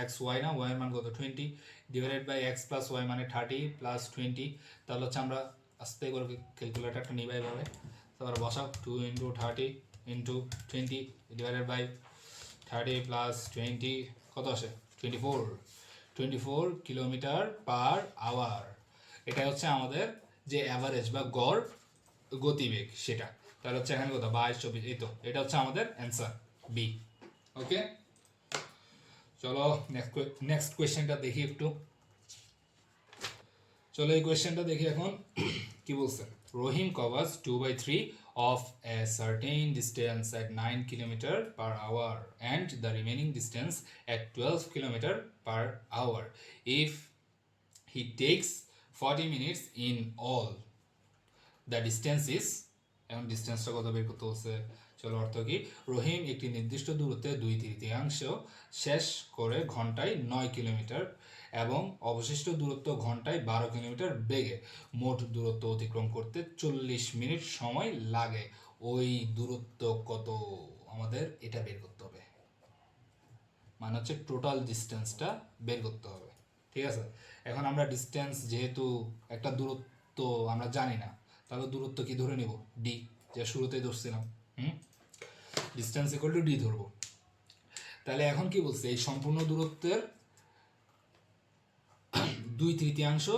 Speaker 2: এক্স ওয়াই না, ওয়াই এর মান কত 20 divided by X plus Y মানে 30 প্লাস 20। তাহলে হচ্ছে আমরা আস্তে করে ক্যালকুলেটারটা নিই এইভাবে। তারপরে বসাও 2 into 30 into 20 divided by 30 plus 20 কত আসে 24 কিলোমিটার পার আওয়ার। এটা হচ্ছে আমাদের যে অ্যাভারেজ বা গড় গতিবেগ সেটা। তাহলে হচ্ছে এখানে কত 22 24, এই তো এটা হচ্ছে আমাদের অ্যান্সার বি। ওকে, চলো নেক্সট কোয়েশ্চেনটা দেখি একটু। চলো এই কোয়েশ্চেনটা দেখি এখন কি বলছে। রহিম covers 2/3 of a certain distance at 9 km per hour and the remaining distance at 12 km per hour. If he takes 40 minutes in all, the distance is, এখন ডিস্টেন্সটা কত বের করতে হচ্ছে। চলো অর্থ কি রহিম একটি নির্দিষ্ট দূরত্বে 2/3 শেষ করে ঘন্টায় 9 কিলোমিটার এবং অবশিষ্ট দূরত্ব ঘন্টায় 12 কিলোমিটার বেগে। মোট দূরত্ব অতিক্রম করতে 40 মিনিট সময় লাগে। ওই দূরত্ব কত আমাদের এটা বের করতে হবে, মানে হচ্ছে টোটাল ডিস্টেন্সটা বের করতে হবে। ঠিক আছে, এখন আমরা ডিস্টেন্স যেহেতু একটা দূরত্ব আমরা জানি না, তাহলে দূরত্ব কি ধরে নিব ডি, যে শুরুতেই ধরছিলাম। ডিস্টেন্স ইকুয়াল টু ডি ধরবো। তাহলে এখন কি বলছে এই সম্পূর্ণ দূরত্বের 2/3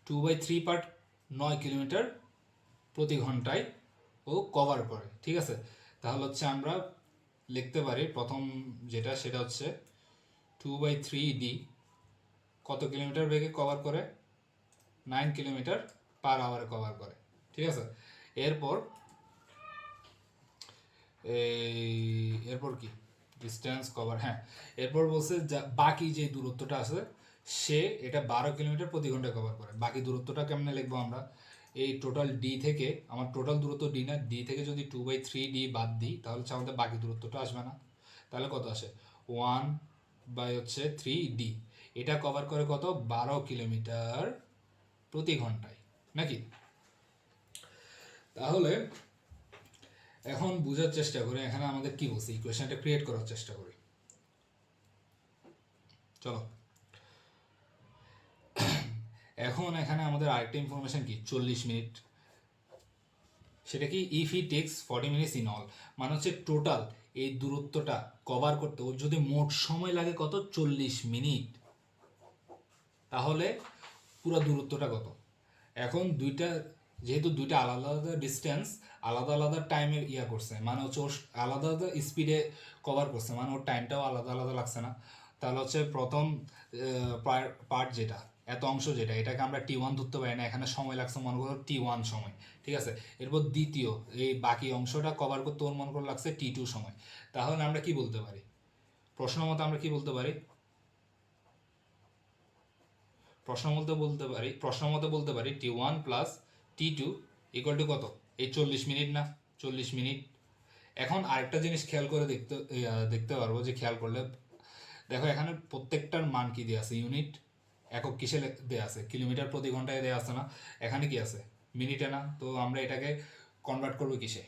Speaker 2: 2/3 পার্ট 9 কিলোমিটার প্রতি ঘন্টায় ও কভার করে। ঠিক আছে, তাহলে হচ্ছে আমরা লিখতে পারি প্রথম যেটা সেটা হচ্ছে 2/3 ডি কত কিলোমিটার বেগে কভার করে কিলোমিটার পার আওয়ারে কভার করে, ঠিক আছে। এরপর এরপর কি ডিস্টেন্স কভার, হ্যাঁ এরপর বলছে বাকি যে দূরত্বটা আছে সে এটা 12 কিলোমিটার প্রতি ঘন্টায় কভার করে। বাকি দূরত্বটা কেমনে লিখবো আমরা, এই টোটাল ডি থেকে, আমার টোটাল দূরত্ব ডি না, ডি থেকে যদি 2/3 ডি বাদ দিই তাহলে হচ্ছে আমাদের বাকি দূরত্বটা আসবে না। তাহলে কত আসে 1/3 ডি, এটা কভার করে কত 12 কিলোমিটার প্রতি ঘন্টায় নাকি। তাহলে এখন বোঝার চেষ্টা করি এখানে আমাদের কি বলছে, ইকুয়েশনটা ক্রিয়েট করার চেষ্টা করি। চলো এখন এখানে আমাদের আরেকটা ইনফরমেশন কি 40 মিনিট, সেটা কি if he takes 40 minutes in all, মানে হচ্ছে টোটাল এই দূরত্বটা কভার করতে ওর যদি মোট সময় লাগে কত 40 মিনিট, তাহলে পুরো দূরত্বটা কত। এখন যেহেতু দুইটা আলাদা আলাদা ডিস্টেন্স আলাদা আলাদা টাইমে ইয়া করছে, মানে হচ্ছে ওর আলাদা আলাদা স্পিডে কভার করছে, মানে ওর টাইমটাও আলাদা আলাদা লাগছে না। তাহলে হচ্ছে প্রথম পার্ট যেটা, এত অংশ যেটা, এটাকে আমরা T1 ধরতে পারি না, এখানে সময় লাগছে মনে করো T1 সময়, ঠিক আছে। এরপর দ্বিতীয় এই বাকি অংশটা কভার করতে ওর মনে করো লাগছে T2 সময়। তাহলে আমরা কি বলতে পারি, প্রশ্ন মতো আমরা কি বলতে পারি, প্রশ্ন মতো বলতে পারি T1 plus T2 equal to কত, এই 40 মিনিট না, 40 মিনিট। এখন আরেকটা জিনিস খেয়াল করে দেখতে পারবো, যে খেয়াল করলে দেখো এখানে প্রত্যেকটার মান কি দেওয়া আছে, ইউনিট একক কিসে দেওয়া আছে, কিলোমিটার প্রতি ঘন্টায় দেওয়া আছে না, এখানে কি আছে মিনিটে না। তো আমরা এটাকে কনভার্ট করবো কিসে,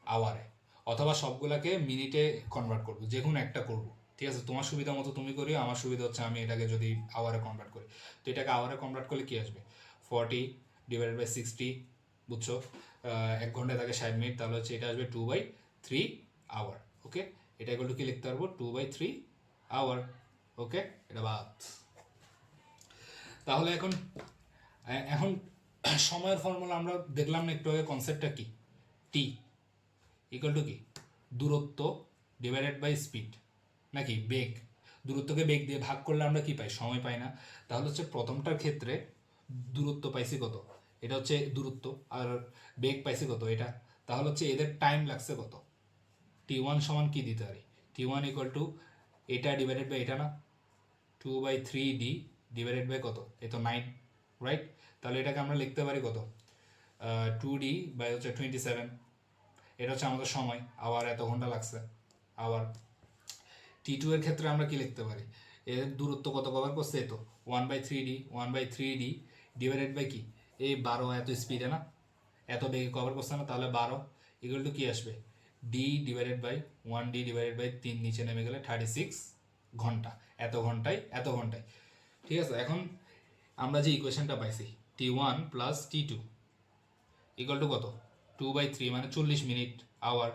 Speaker 2: আওয়ারে, অথবা সবগুলাকে মিনিটে কনভার্ট করবো, যে কোনো একটা করবো, ঠিক আছে। তোমার সুবিধা মতো তুমি করিও, আমার সুবিধা হচ্ছে আমি এটাকে যদি আওয়ারে কনভার্ট করি, তো এটাকে আওয়ারে কনভার্ট করলে কি আসবে 40/60, বুঝছো। 1 ঘন্টায় থাকে 60 মিনিট, তাহলে হচ্ছে এটা আসবে 2/3 আওয়ার। ওকে, এটা এগুলো কি লিখতে পারবো 2/3 আওয়ার। ওকে, এটা বাদ। তাহলে এখন এখন সময়ের ফর্মুলা আমরা দেখলাম না একটু আগে, কনসেপ্টটা কি, টি ইকুয়াল টু কি দূরত্ব ডিভাইডেড বাই স্পিড, নাকি বেগ। দূরত্বকে বেগ দিয়ে ভাগ করলে আমরা কি পাই, সময় পাই না। তাহলে হচ্ছে প্রথমটার ক্ষেত্রে দূরত্ব পাইছি কত, এটা হচ্ছে দূরত্ব, আর বেগ পাইছি কত এটা, তাহলে হচ্ছে এদের টাইম লাগছে কত। T1 সমান কি দিতে পারি, T1 ইকুয়াল টু এটা ডিভাইডেড বাই এটা না, 2/3 ডি ডিভাইডেড বাই কত, এ তো 9, রাইট। তাহলে এটাকে আমরা লিখতে পারি কত 2D বাই হচ্ছে 27, এটা হচ্ছে আমাদের সময়, আবার এত ঘন্টা লাগছে। আবার T2 এর ক্ষেত্রে আমরা কি লিখতে পারি, এর দূরত্ব কত কভার করছে, এ তো 1/3D ডিভাইডেড বাই কি এই 12, এত স্পিডে না, এত বেগে কভার করছে না, তাহলে 12 ইকুয়াল টু কি আসবে D divided by 1D divided by 3, নিচে নেমে গেলে 36 ঘন্টা, এত ঘন্টায় এত ঘন্টায়, ঠিক আছে। এখন আমরা যে ইকুয়েশনটা পাইছি T1 plus T2 equal to কত 2/3, মানে 40 মিনিট আওয়ার।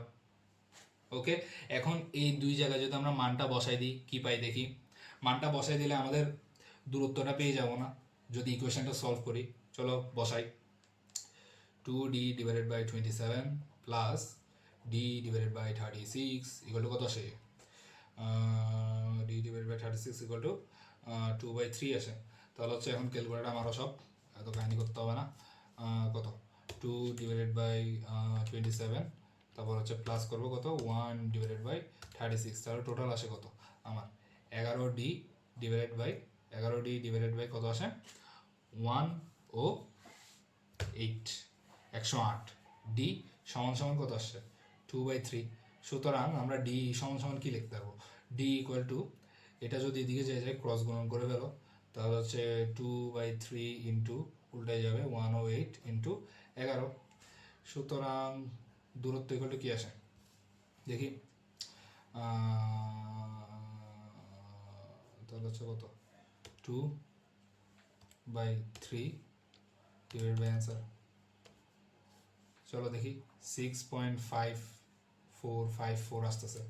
Speaker 2: ওকে, এখন এই দুই জায়গায় যদি আমরা মানটা বসাই দিই কি পাই দেখি, মানটা বসাই দিলে আমাদের দূরত্বটা পেয়ে যাব না যদি ইকুয়েশনটা সলভ করি। চলো বসাই, 2D divided by 27 plus D divided by 36 equal to কত আসে, D divided by 36 equal to 2/3 আসে। তাহলে হচ্ছে এখন ক্যালকুলেটার আমারও সব এত কাহিনি করতে হবে না, কত 2 ডিভাইডেড বাই 27, তারপর হচ্ছে প্লাস করবো কত 1 ডিভাইডেড বাই 36, তাহলে টোটাল আসে কত আমার 11D ডিভাইডেড বাই কত আসে 108, 108 ডি সমান সমান কত আসছে 2/3। সুতরাং আমরা ডি সমান সমান কি লিখতে পারবো, ডি ইকুয়াল টু এটা যদি এদিকে যায় ক্রস গুণন করে ফেলো, তাহলে হচ্ছে 2/3 ইন্টু উল্টে যাবে 108 ইন্টু 11। সুতরাং দূরত্ব ইকুয়াল টু কি আসে দেখি, তাহলে হচ্ছে কত 2/3 ডিভাইড বাই অ্যান্সার। চলো দেখি 6.5454 আসতেছে,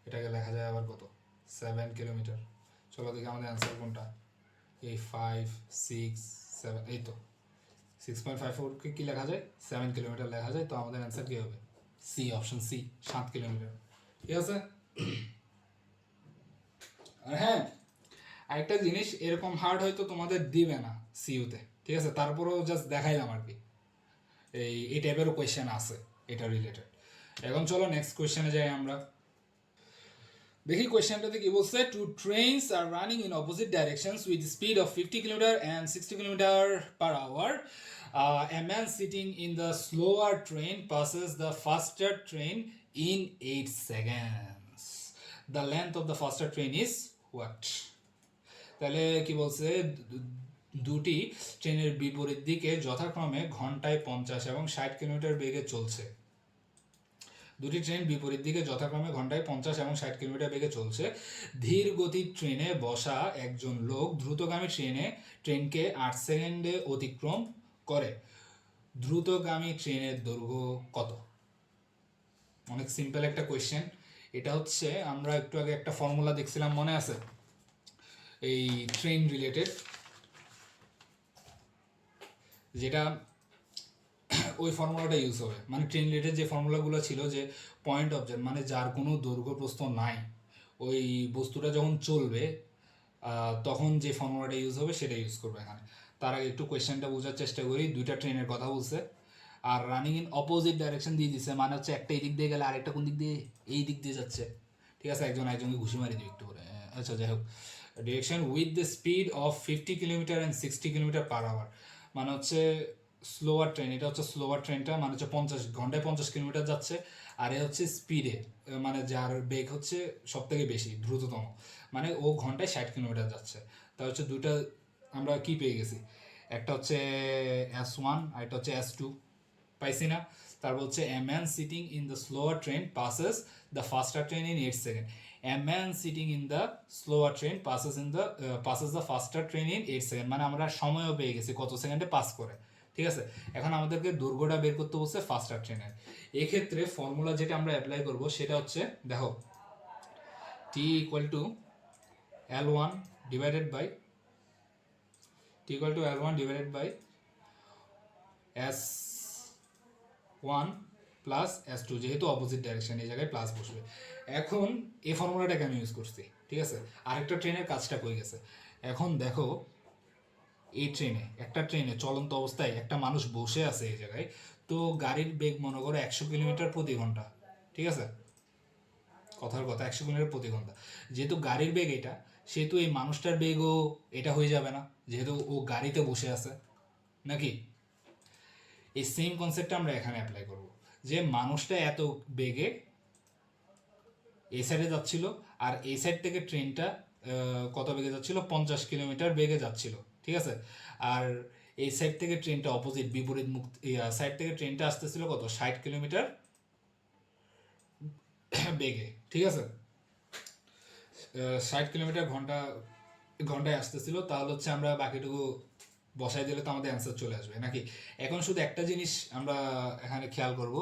Speaker 2: এটাকে লেখা যায় আবার কত 7 কিলোমিটার। চলো দেখি আমাদের অ্যান্সার কোনটা, এই 5 6 7, এই তো 6.54কে কি লেখা যায় 7 কিলোমিটার লেখা যায়, তো আমাদের অ্যান্সার কি হবে সি, অপশন সি 7 কিলোমিটার, ঠিক আছে। আর হ্যাঁ আরেকটা জিনিস, এরকম হার্ড হয়তো তোমাদের দিবে না সিইউতে, ঠিক আছে, তারপরেও জাস্ট দেখাইলাম আর কি, এই টাইপেরও কোয়েশ্চেন আছে এটা রিলেটেড। এখন চলো নেক্সট কোয়েশ্চেনে যাই আমরা। দেখি কোয়েশ্চেনটাতে কি বলছে, two trains are running in opposite directions with speed of 50 kilometre and 60 kilometre per hour, a man sitting in the slower train passes the faster train in 8 seconds. The length of the faster train is what? তাহলে কি বলছে, দুটি ট্রেনের বিপরীত দিকে যথাক্রমে ঘন্টায় 50 এবং 60 কিলোমিটার বেগে চলছে। দুটি ট্রেন বিপরীত দিকে যথাক্রমে ঘন্টায় 50 এবং 60 কিলোমিটার বেগে চলছে। ধীর গতির ট্রেনে বসা একজন লোক দ্রুতগামী ট্রেনকে 8 সেকেন্ডে অতিক্রম করে। দ্রুতগামী ট্রেনের দৈর্ঘ্য কত? অনেক সিম্পল একটা কোয়েশ্চেন। এটা হচ্ছে আমরা একটু আগে একটা ফর্মুলা দেখছিলাম, মনে আছে, এই ট্রেন রিলেটেড, যেটা ওই ফর্মুলাটা ইউজ হবে। মানে ট্রেন রিলেটেড যে ফর্মুলাগুলো ছিল, যে পয়েন্ট অবজেক্ট মানে যার কোনো দৈর্ঘ্য প্রস্থ নাই, ওই বস্তুটা যখন চলবে তখন যে ফর্মুলাটা ইউজ হবে সেটা ইউজ করবে এখানে। তার আগে একটু কোয়েশ্চেনটা বোঝার চেষ্টা করি। দুইটা ট্রেনের কথা বলছে আর রানিং ইন অপোজিট ডাইরেকশন দিয়ে দিছে, মানে হচ্ছে একটা এই দিক দিয়ে গেলে আরেকটা কোন দিক দিয়ে, এই দিক দিয়ে যাচ্ছে। ঠিক আছে, একজন একজনকে ঘুষি মারি দিই একটু করে। আচ্ছা যাই হোক, direction with the speed of 50 kilometre and 60 kilometre per hour, মানে হচ্ছে স্লোয়ার ট্রেন, এটা হচ্ছে স্লোয়ার ট্রেনটা, মানে হচ্ছে 50 ঘন্টায় 50 কিলোমিটার যাচ্ছে। আর এ হচ্ছে স্পিডে, মানে যার বেগ হচ্ছে সব থেকে বেশি দ্রুততম, মানে ও ঘন্টায় 60 কিলোমিটার যাচ্ছে। তা হচ্ছে দুটা আমরা কি পেয়ে গেছি, একটা হচ্ছে S1 আর একটা হচ্ছে S2, পাইছি না? তারপর হচ্ছে a man sitting in the slower train passes the faster train in 8 second. A man sitting in the slower train passes the faster train in 8 second, মানে আমরা সময়ও পেয়ে গেছি কত সেকেন্ডে পাস করে। ঠিক আছে, এখন আমাদেরকে দৈর্ঘ্যটা বের করতে বলছে ফাস্টার ট্রেনের। এক্ষেত্রে ফর্মুলা যেটা আমরা অ্যাপ্লাই করব সেটা হচ্ছে, দেখো, T equal to L1 divided by S1 plus S2, যেহেতু অপোজিট ডাইরেকশন এই জায়গায় প্লাস বসবে। এখন এই ফর্মুলাটাকে আমি ইউজ করছি। ঠিক আছে, আরেকটা ট্রেনের কাজটা কই গেছে। এখন দেখো, এই একটা ট্রেনে চলন্ত অবস্থায় একটা মানুষ বসে আছে এই জায়গায়, তো গাড়ির বেগ মনে করো 100 কিলোমিটার প্রতি ঘন্টা। ঠিক আছে, কথার কথা 100 কিলোমিটার প্রতি ঘন্টা। যেহেতু গাড়ির বেগ এটা, সেহেতু এই মানুষটার বেগও এটা হয়ে যাবে না, যেহেতু ও গাড়িতে বসে আছে, নাকি? এই সেম কনসেপ্টটা আমরা এখানে অ্যাপ্লাই করব, যে মানুষটা এত বেগে এই সাইডে যাচ্ছিল, আর এই সাইড থেকে ট্রেনটা কত বেগে যাচ্ছিল, 50 কিলোমিটার বেগে যাচ্ছিল। ঠিক আছে, আর এই সাইড থেকে ট্রেনটা অপোজিট বিপরীত মুখ সাইড থেকে ট্রেনটা আসতেছিল কত, 60 কিলোমিটার বেগে। ঠিক আছে, 60 কিলোমিটার ঘন্টায় আসতেছিল। তাহলে হচ্ছে আমরা বাকিটুকু বসাই দিলে তো আমাদের অ্যান্সার চলে আসবে, নাকি? এখন শুধু একটা জিনিস আমরা এখানে খেয়াল করব,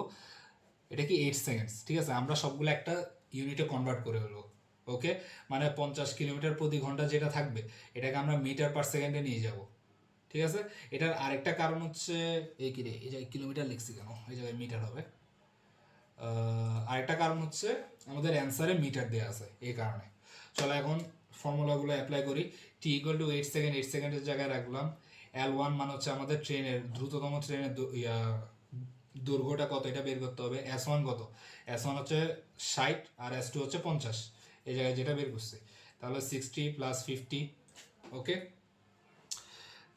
Speaker 2: এটা কি 8 সেকেন্ডস। ঠিক আছে, আমরা সবগুলো একটা ইউনিটে কনভার্ট করে ফেলবো। ওকে, মানে 50 কিলোমিটার প্রতি ঘন্টা যেটা থাকবে, এটাকে আমরা মিটার পার সেকেন্ডে নিয়ে যাব। ঠিক আছে, এটার আরেকটা কারণ হচ্ছে, এই কি রে, এই জায়গায় কিলোমিটার লিখছি কেন, এই জায়গায় মিটার হবে। আরেকটা কারণ হচ্ছে আমাদের অ্যান্সারে মিটার দেওয়া আছে, এই কারণে। চলো এখন ফর্মুলাগুলো অ্যাপ্লাই করি। টি ইকুয়াল টু 8 সেকেন্ড, 8 সেকেন্ডের জায়গায় রাখলাম। L1 মানে হচ্ছে আমাদের দ্রুততম ট্রেনের দৈর্ঘ্যটা কত, এটা বের করতে হবে। S1 কত, S1 হচ্ছে 60 আর S2 হচ্ছে 50, এই জায়গায় যেটা বের করছি। তাহলে 60 প্লাস 50। ওকে,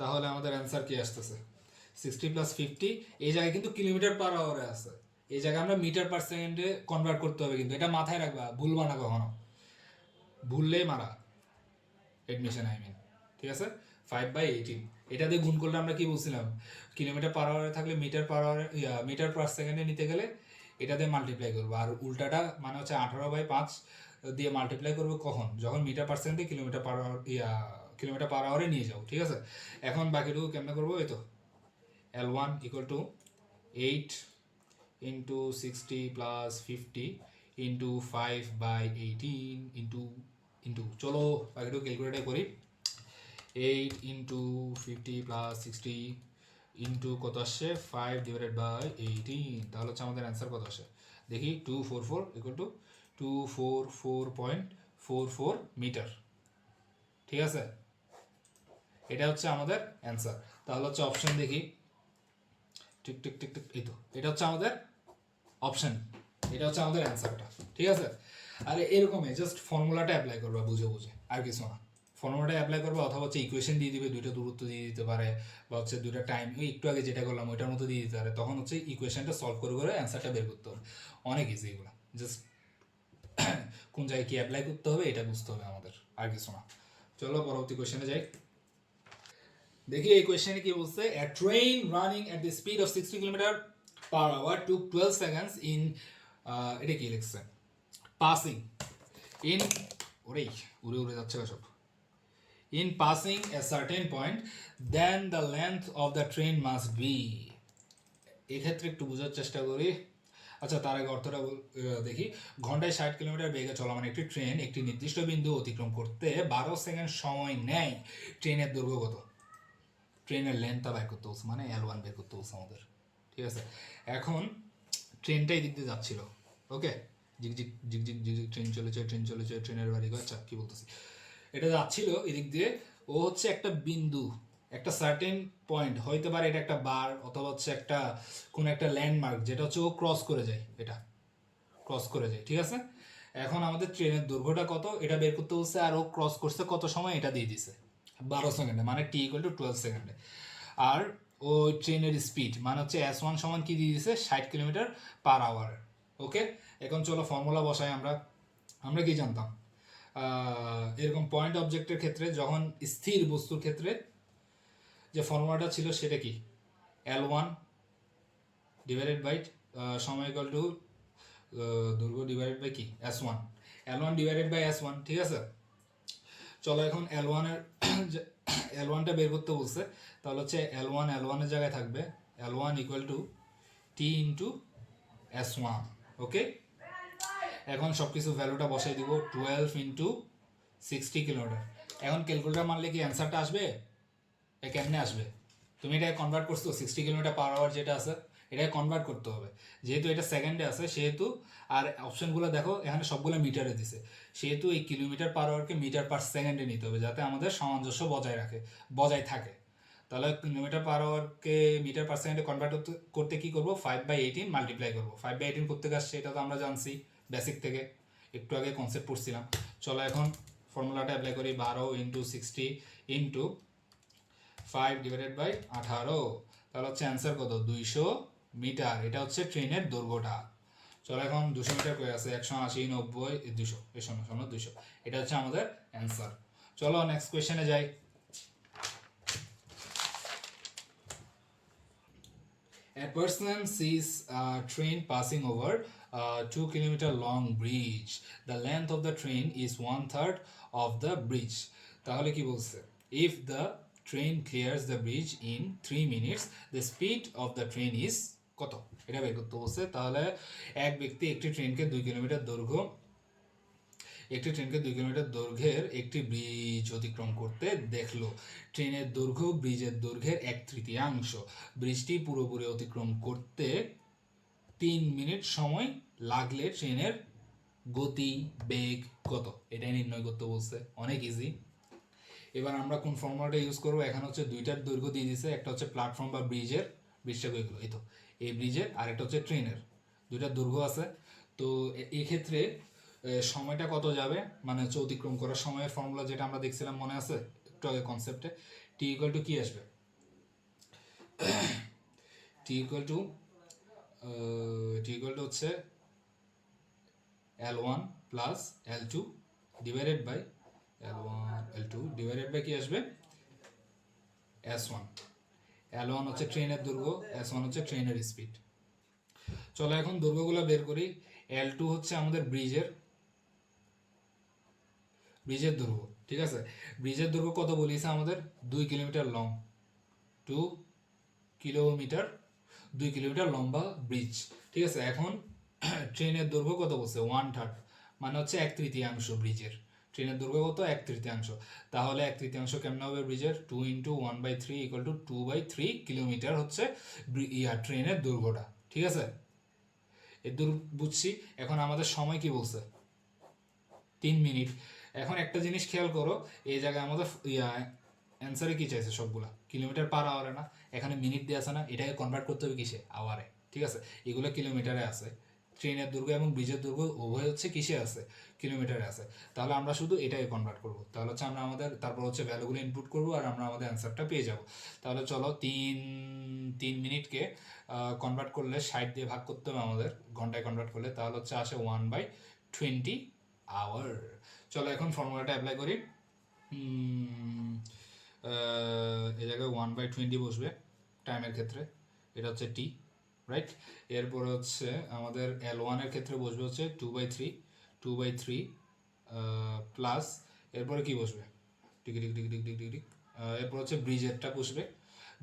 Speaker 2: তাহলে আমাদের অ্যান্সার কি আসতেছে, 60 প্লাস 50। এই জায়গায় কিন্তু কিলোমিটার পার আওয়ারে আছে, এই জায়গায় আমরা মিটার পার সেকেন্ডে কনভার্ট করতে হবে, কিন্তু এটা মাথায় রাখবা, ভুলবা না কখনো, ভুললেই মারা এডমিশন, ঠিক আছে। 5/18, এটা দিয়ে গুণ করলে আমরা কি বলছিলাম, কিলোমিটার পার আওয়ারে থাকলে মিটার পার সেকেন্ডে নিতে গেলে এটা দিয়ে মাল্টিপ্লাই করবো, আর উল্টাটা মানে হচ্ছে 18/5 দিয়ে মাল্টিপ্লাই করবো কখন, যখন মিটার পার সেকেন্ডে কিলোমিটার পার আওয়ারে নিয়ে যাও। ঠিক আছে, এখন বাকিটুকু কেমনে করবো, এই তো L1 equal to 8 into 60 plus 50 into 5/18 into চলো বাকিটুকু ক্যালকুলেটর করি। 8 ইন্টু 50 প্লাস 60 ইন্টু কত আসছে, 5/18, তাহলে হচ্ছে আমাদের অ্যান্সার কত আসে দেখি, 244 ইকুয়াল টু 244.44 মিটার। ঠিক আছে, এটা হচ্ছে আমাদের অ্যান্সার। তাহলে হচ্ছে অপশন দেখি, টিক টিক টিক টিক, এই তো এটা হচ্ছে আমাদের অপশন, এটা হচ্ছে আমাদের অ্যান্সারটা। ঠিক আছে, আর এরকমই জাস্ট ফর্মুলাটা অ্যাপ্লাই করবা বুঝে বুঝে, আর কিছু না। ফর্মুলাটা অ্যাপ্লাই করবে, অথবা হচ্ছে ইকুয়েশন দিয়ে দিবে, দুইটা দূরত্ব দিয়ে দিতে পারে, বা হচ্ছে দুইটা টাইম, ওই একটু আগে যেটা করলাম ওইটার মতো দিয়ে দিতে পারে। তখন হচ্ছে ইকুয়েশনটা সলভ করে করে অ্যান্সারটা বের করতে হবে। অনেক ইজি এগুলো, জাস্ট কোন জায়গায় কি অ্যাপ্লাই করতে হবে এটা বুঝতে হবে আমাদের, আর কিছু না। চলো পরবর্তী কোয়েশ্চেনে যাই। দেখি এই কোয়েশ্চেনে কি বলছে, a train running at the speed of 60 kilometre per hour took 12 seconds in, এটা কি লিখছে, পাসিং ইন, ওরেই উড়ে উড়ে যাচ্ছে সব, in passing a certain point, then the length of the train must be, এক্ষেত্রে একটু বোঝার চেষ্টা করি। আচ্ছা তার আগে অর্থটা দেখি। ঘন্টায় 60 কিলোমিটার বেগে চলমান একটি ট্রেন একটি নির্দিষ্ট বিন্দু অতিক্রম করতে 12 সেকেন্ড সময় নেয়। ট্রেনের দৈর্ঘ্য কত? ট্রেনের লেন্থটা বের করতে বলছে, মানে L1 বের করতে বলছে আমাদের। ঠিক আছে, এখন ট্রেনটা এই দিক দিয়ে যাচ্ছিল, ওকে, ঝিকঝিক ঝিকঝিক ঝিকঝিক ট্রেন চলেছে, ট্রেন চলেছে, ট্রেনের বাড়ি, আচ্ছা কি বলতেছি, এটা যাচ্ছিল এদিক দিয়ে। ও হচ্ছে একটা বিন্দু, একটা সার্টেন পয়েন্ট হইতে পারে, এটা একটা বার অথবা হচ্ছে একটা কোন একটা ল্যান্ডমার্ক, যেটা হচ্ছে ও ক্রস করে যায়, এটা ক্রস করে যায়। ঠিক আছে, এখন আমাদের ট্রেনের দৈর্ঘ্যটা কত এটা বের করতে বলছে, আর ও ক্রস করছে কত সময় এটা দিয়ে দিছে 12 সেকেন্ডে, মানে টি ইকুয়াল টু 12 সেকেন্ডে। আর ওই ট্রেনের স্পিড মানে হচ্ছে S1 সমান কি দিয়ে দিছে, 60 কিলোমিটার পার আওয়ার। ওকে, এখন চলো ফর্মুলা বসাই আমরা। আমরা কি জানতাম, এরকম পয়েন্ট অবজেক্টের ক্ষেত্রে, যখন স্থির বস্তুর ক্ষেত্রে যে ফর্মুলাটা ছিল সেটা কি, L1 ডিভাইডেড বাই সময় ইকুয়াল টু দৈর্ঘ্য ডিভাইডেড বাই কি S1, L1 divided by S1। ঠিক আছে, চলো এখন L1 এর L1টা বের করতে বলছে, তাহলে হচ্ছে L1 এর জায়গায় থাকবে L1 equal to T into S1। ওকে, এখন সব কিছু ভ্যালুটা বসাই দিব, 12 ইন্টু 60 কিলোমিটার। এখন ক্যালকুলেটার মারলে কি অ্যান্সারটা আসবে? এ কেমনে আসবে? তুমি এটা কনভার্ট করছো 60 কিলোমিটার পার আওয়ার যেটা আছে, এটাকে কনভার্ট করতে হবে, যেহেতু এটা সেকেন্ডে আছে সেহেতু। আর অপশনগুলো দেখো এখানে সবগুলো মিটারে দিছে, সেহেতু এই কিলোমিটার পার আওয়ারকে মিটার পার সেকেন্ডে নিতে হবে, যাতে আমাদের সামঞ্জস্য বজায় থাকে। তাহলে কিলোমিটার পার আওয়ারকে মিটার পার সেকেন্ডে কনভার্ট করতে কি করবো, 5/18 মাল্টিপ্লাই করবো। 5/18 করতে আসছে, এটা তো আমরা জানছি বেসিক থেকে, একটু আগে কনসেপ্ট পড়ছিলাম। চলো এখন ফর্মুলাটা অ্যাপ্লাই করি, 12 ইন্টু 60 ইন্টু 5 ডিভাইডেড বাই 18, তাহলে হচ্ছে অ্যান্সার কত, 200 মিটার। এটা হচ্ছে ট্রেনের দৈর্ঘ্যটা। চলো এখন 200 মিটার করে আছে, 180 90 200, এই শোনো শোনো 200, এটা হচ্ছে আমাদের অ্যান্সার। চলো নেক্সট কোয়েশ্চেনে যাই। A person sees a train passing over a 2 kilometer long bridge. The length of the train is 1/3 of the bridge. তাহলে কি বলছে, if the train clears the bridge in 3 minutes, the speed of the train is কত, এটা বের করতে বলছে। তাহলে এক ব্যক্তি একটি ট্রেনকে 2 কিলোমিটার দৈর্ঘ্যের একটি ব্রিজ অতিক্রম করতে দেখলো। ট্রেনের দৈর্ঘ্য ব্রিজের দৈর্ঘ্যের 1/3। ব্রিজটি পুরোপুরি অতিক্রম করতে 3 মিনিট সময় লাগলে ট্রেনের গতি বেগ কত, এটাই নির্ণয় করতে বলছে। অনেক ইজি। এবার আমরা কোন ফর্মুলাটা ইউজ করবো, এখানে হচ্ছে দুইটার দৈর্ঘ্য দিয়ে দিছে, একটা হচ্ছে প্ল্যাটফর্ম বা ব্রিজটা কইগুলো, এই তো এই ব্রিজের, আর একটা হচ্ছে ট্রেনের, দুইটার দৈর্ঘ্য আছে। তো এই ক্ষেত্রে সময়টা কত যাবে, মানে হচ্ছে অতিক্রম করার সময়ের ফর্মুলা যেটা আমরা দেখছিলাম মনে আছে একটু আগে কনসেপ্টে, টি ইকুয়াল টু কি আসবে, টি ইকুয়াল টু হচ্ছে L1 plus L2 divided by L2 divided by কি আসবে, S1। L1 হচ্ছে ট্রেনের দৈর্ঘ্য, S1 হচ্ছে ট্রেনের স্পিড। চলো এখন দৈর্ঘ্যগুলো বের করি। L2 হচ্ছে আমাদের ব্রিজের দৈর্ঘ্য। ঠিক আছে, ব্রিজের দৈর্ঘ্য কত বলিয়েছে আমাদের, 2 কিলোমিটার লং, 2 কিলোমিটার 2 কিলোমিটার লম্বা ব্রিজ। ঠিক আছে, এখন ট্রেনের দৈর্ঘ্য কত বলছে, 1/3, মানে হচ্ছে 1/3 ব্রিজের। ট্রেনের দৈর্ঘ্য কত, 1/3। তাহলে 1/3 কেমন হবে ব্রিজের, 2 ইন্টু 1/3 ইকুয়াল টু 2/3 কিলোমিটার হচ্ছে ট্রেনের দৈর্ঘ্যটা। ঠিক আছে, এর দূর বুঝছি। এখন আমাদের সময় কি বলছে, 3 মিনিট। এখন একটা জিনিস খেয়াল করো, এই জায়গায় আমাদের অ্যান্সারে কি চাইছে সবগুলা কিলোমিটার পার আওয়ারে না, এখানে মিনিট দিয়ে আছে না, এটাকে কনভার্ট করতে হবে কিসে, আওয়ারে। ঠিক আছে, এগুলো কিলোমিটারে আছে। ট্রেনের দৈর্ঘ্য এবং ব্রিজের দৈর্ঘ্য উভয় হচ্ছে কিসে আছে, কিলোমিটারে আছে। তাহলে আমরা শুধু এটাকে কনভার্ট করব। তাহলে হচ্ছে আমরা আমাদের তারপর হচ্ছে ভ্যালুগুলো ইনপুট করব আর আমরা আমাদের অ্যান্সারটা পেয়ে যাব। তাহলে চলো 3 মিনিটকে কনভার্ট করলে 60 দিয়ে ভাগ করতে হবে আমাদের, ঘন্টায় কনভার্ট করলে, তাহলে হচ্ছে আসে 1/20 আওয়ার। চলো এখন ফর্মুলাটা অ্যাপ্লাই করি। এই জায়গায় 1/20 বসবে টাইমের ক্ষেত্রে, এটা হচ্ছে টি, রাইট। এরপরে হচ্ছে আমাদের L1 ক্ষেত্রে বসবে হচ্ছে 2/3 প্লাস, এরপরে কি বসবে, tick tick tick tick tick tick tick, এরপর হচ্ছে ব্রিজেরটা বসবে,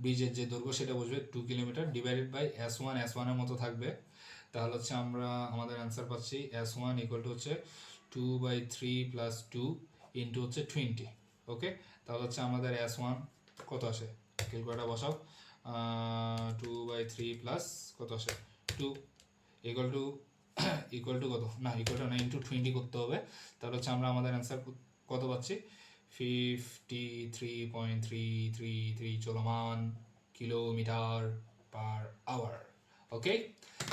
Speaker 2: ব্রিজের যে দৈর্ঘ্য সেটা বসবে 2 কিলোমিটার ডিভাইডেড বাই S1 এর মতো থাকবে। তাহলে হচ্ছে আমরা আমাদের অ্যান্সার পাচ্ছি S1 ইকুয়াল টু হচ্ছে 2/3 প্লাস 2 ইন্টু হচ্ছে 20। ওকে, তাহলে হচ্ছে আমাদের S1 কত আসে, ক্যালকুলেটার বসাও। 2/3 প্লাস কত আসে 2 ইকুয়াল টু ইকুয়াল টু কত, না ইকুয়াল টু না, ইন্টু 20 করতে হবে। তাহলে হচ্ছে আমরা আমাদের অ্যান্সার কত পাচ্ছি, 53.333 চলমান কিলোমিটার পার আওয়ার। ওকে,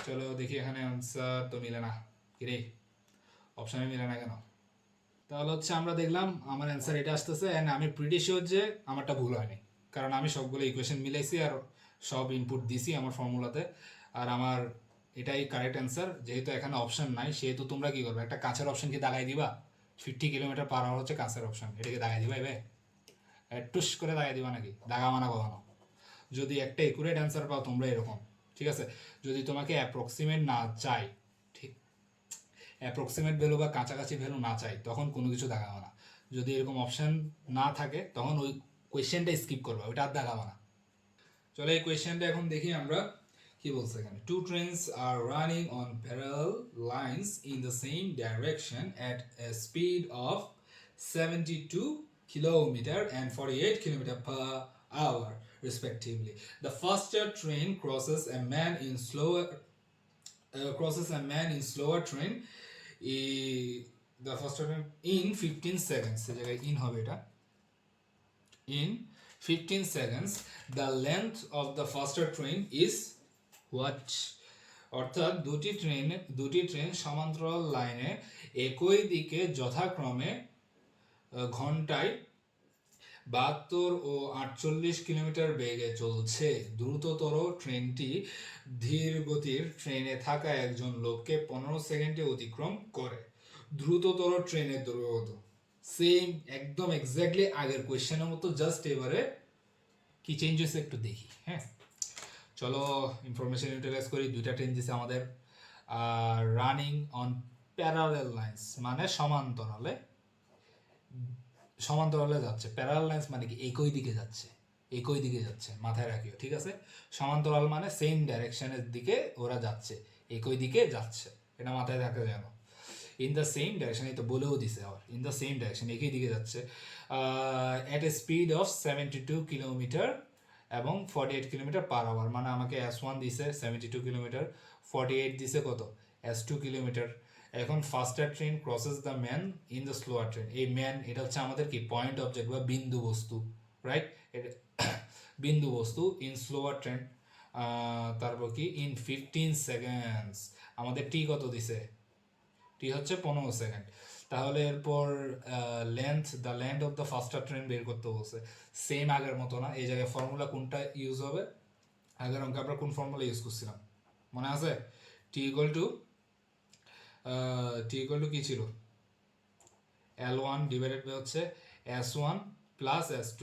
Speaker 2: চলো দেখি এখানে অ্যান্সার তো মিলে না, কিরে অপশানে মিলে না কেন? তাহলে হচ্ছে আমরা দেখলাম আমার অ্যান্সার এটা আসতেছে, অ্যান্ড আমি প্রিটি শিওর যে আমারটা ভুল হয়নি, কারণ আমি সবগুলো ইকুয়েশন মিলাইছি আর সব ইনপুট দিছি আমার ফর্মুলাতে, আর আমার এটাই কারেক্ট অ্যান্সার। যেহেতু এখানে অপশন নাই, সেহেতু তোমরা কি করবে, একটা কাছের অপশন কি দাগাই দিবা, 50 কিলোমিটার পার আওয়ার হচ্ছে কাছের অপশন, এটাকে দাগাই দিবা এবে, টুস করে দাগাই দিবা নাকি, দাগা মানা কখনো। যদি একটা একুরেট অ্যান্সার পাও তোমরা এরকম, ঠিক আছে। যদি তোমাকে অ্যাপ্রক্সিমেট না চাই, ঠিক অ্যাপ্রক্সিমেট ভ্যালু বা কাছাকাছি ভ্যালু না চাই, তখন কোনো কিছু দেখাবো না। যদি এরকম অপশন না থাকে তখন ওই কোয়েশ্চেনটা স্কিপ করবে, ওইটা আর দেখাবো না। চলো এই কোয়েশ্চেনটা এখন দেখি আমরা কি বলছে এখানে। 2 trains are running on parallel lines in the same direction at a speed of 72 kilometer and 48 kilometer per hour respectively. The faster train crosses a man in slower train. The faster train in 15 seconds. এই জায়গায় in হবে এটা, in 15 seconds the length of the faster train is what? অর্থাৎ দুটি train সমান্তরাল লাইনে একই দিকে যথাক্রমে ঘন্টায় 72 ও 48 কিলোমিটার বেগে চলছে। দ্রুততর ট্রেনটি ধীর গতির ট্রেনে থাকা একজন লোককে 15 সেকেন্ডে অতিক্রম করে। দ্রুততর ট্রেনের দৈর্ঘ্য কত? সেম একদম এক্স্যাক্টলি আগের কোয়েশ্চেনের মতো, জাস্ট এবারে কি চেঞ্জ হয়েছে একটু দেখি। হ্যাঁ, চলো ইনফরমেশন ইউটিলাইজ করি। দুইটা ট্রেন দিছে আমাদের, আর রানিং অন প্যারালেল লাইন্স মানে সমান্তরালে যাচ্ছে। প্যারালাল লাইন্স মানে কি, একই দিকে যাচ্ছে, মাথায় রাখিও, ঠিক আছে। সমান্তরাল মানে সেম ডাইরেকশনের দিকে ওরা যাচ্ছে, একই দিকে যাচ্ছে, এটা মাথায় রাখা যেন। ইন দ্য সেম ডাইরেকশন, এই তো বলেও দিছে আবার, ইন দ্য সেম ডাইরেকশন, একই দিকে যাচ্ছে, at a speed of 72 kilometre এবং 48 কিলোমিটার পার আওয়ার। মানে আমাকে S1 দিছে 72 কিলোমিটার, 48 দিছে কত, S2 কিলোমিটার। এখন ফাস্টার train crosses the man in the slower train. এই ম্যান এটা হচ্ছে আমাদের কি পয়েন্ট অবজেক্ট বা বিন্দু বস্তু, রাইট, বিন্দু বস্তু ইন স্লোয়ার ট্রেন। তারপর কি ইন 15 সেকেন্ডস, আমাদের টি কত দিছে, টি হচ্ছে 15 সেকেন্ড। তাহলে এরপর the length of the faster train বের করতে বলছে। সেম আগের মতো না, এই জায়গায় ফর্মুলা কোনটা ইউজ হবে, আগের অঙ্কে আমরা কোন ফর্মুলা ইউজ করছিলাম মনে আছে? টি ইকুয়াল টু কি ছিল, L1 ডিভাইডেড বাই হচ্ছে S1 প্লাস S2।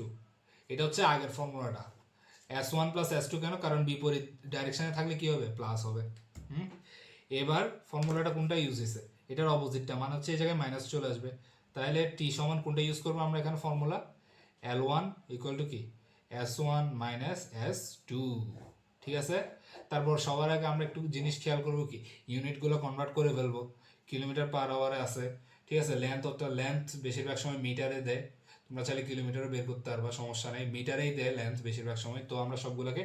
Speaker 2: এটা হচ্ছে আগের ফর্মুলাটা। S1 প্লাস S2 কেন, কারণ বিপরীত ডাইরেকশনে থাকলে কি হবে, প্লাস হবে। এবার ফর্মুলাটা কোনটা ইউজ হয়েছে, এটার অপোজিটটা, মানে হচ্ছে এই জায়গায় মাইনাস চলে আসবে। তাহলে টি সমান কোনটা ইউজ করবো আমরা এখানে, ফর্মুলা L1 ইকুয়াল টু কি, S1 মাইনাস S2, ঠিক আছে। তারপর সবার আগে আমরা একটু জিনিস খেয়াল করবো কি, ইউনিটগুলো কনভার্ট করে ফেলবো, কিলোমিটার পার আওয়ারে আছে, ঠিক আছে। লেন্থ বেশিরভাগ সময় মিটারে দেয়, তোমরা চাইলে কিলোমিটারও বের করতে পারবা, সমস্যা নেই, মিটারেই দেয় লেন্থ বেশিরভাগ সময়। তো আমরা সবগুলোকে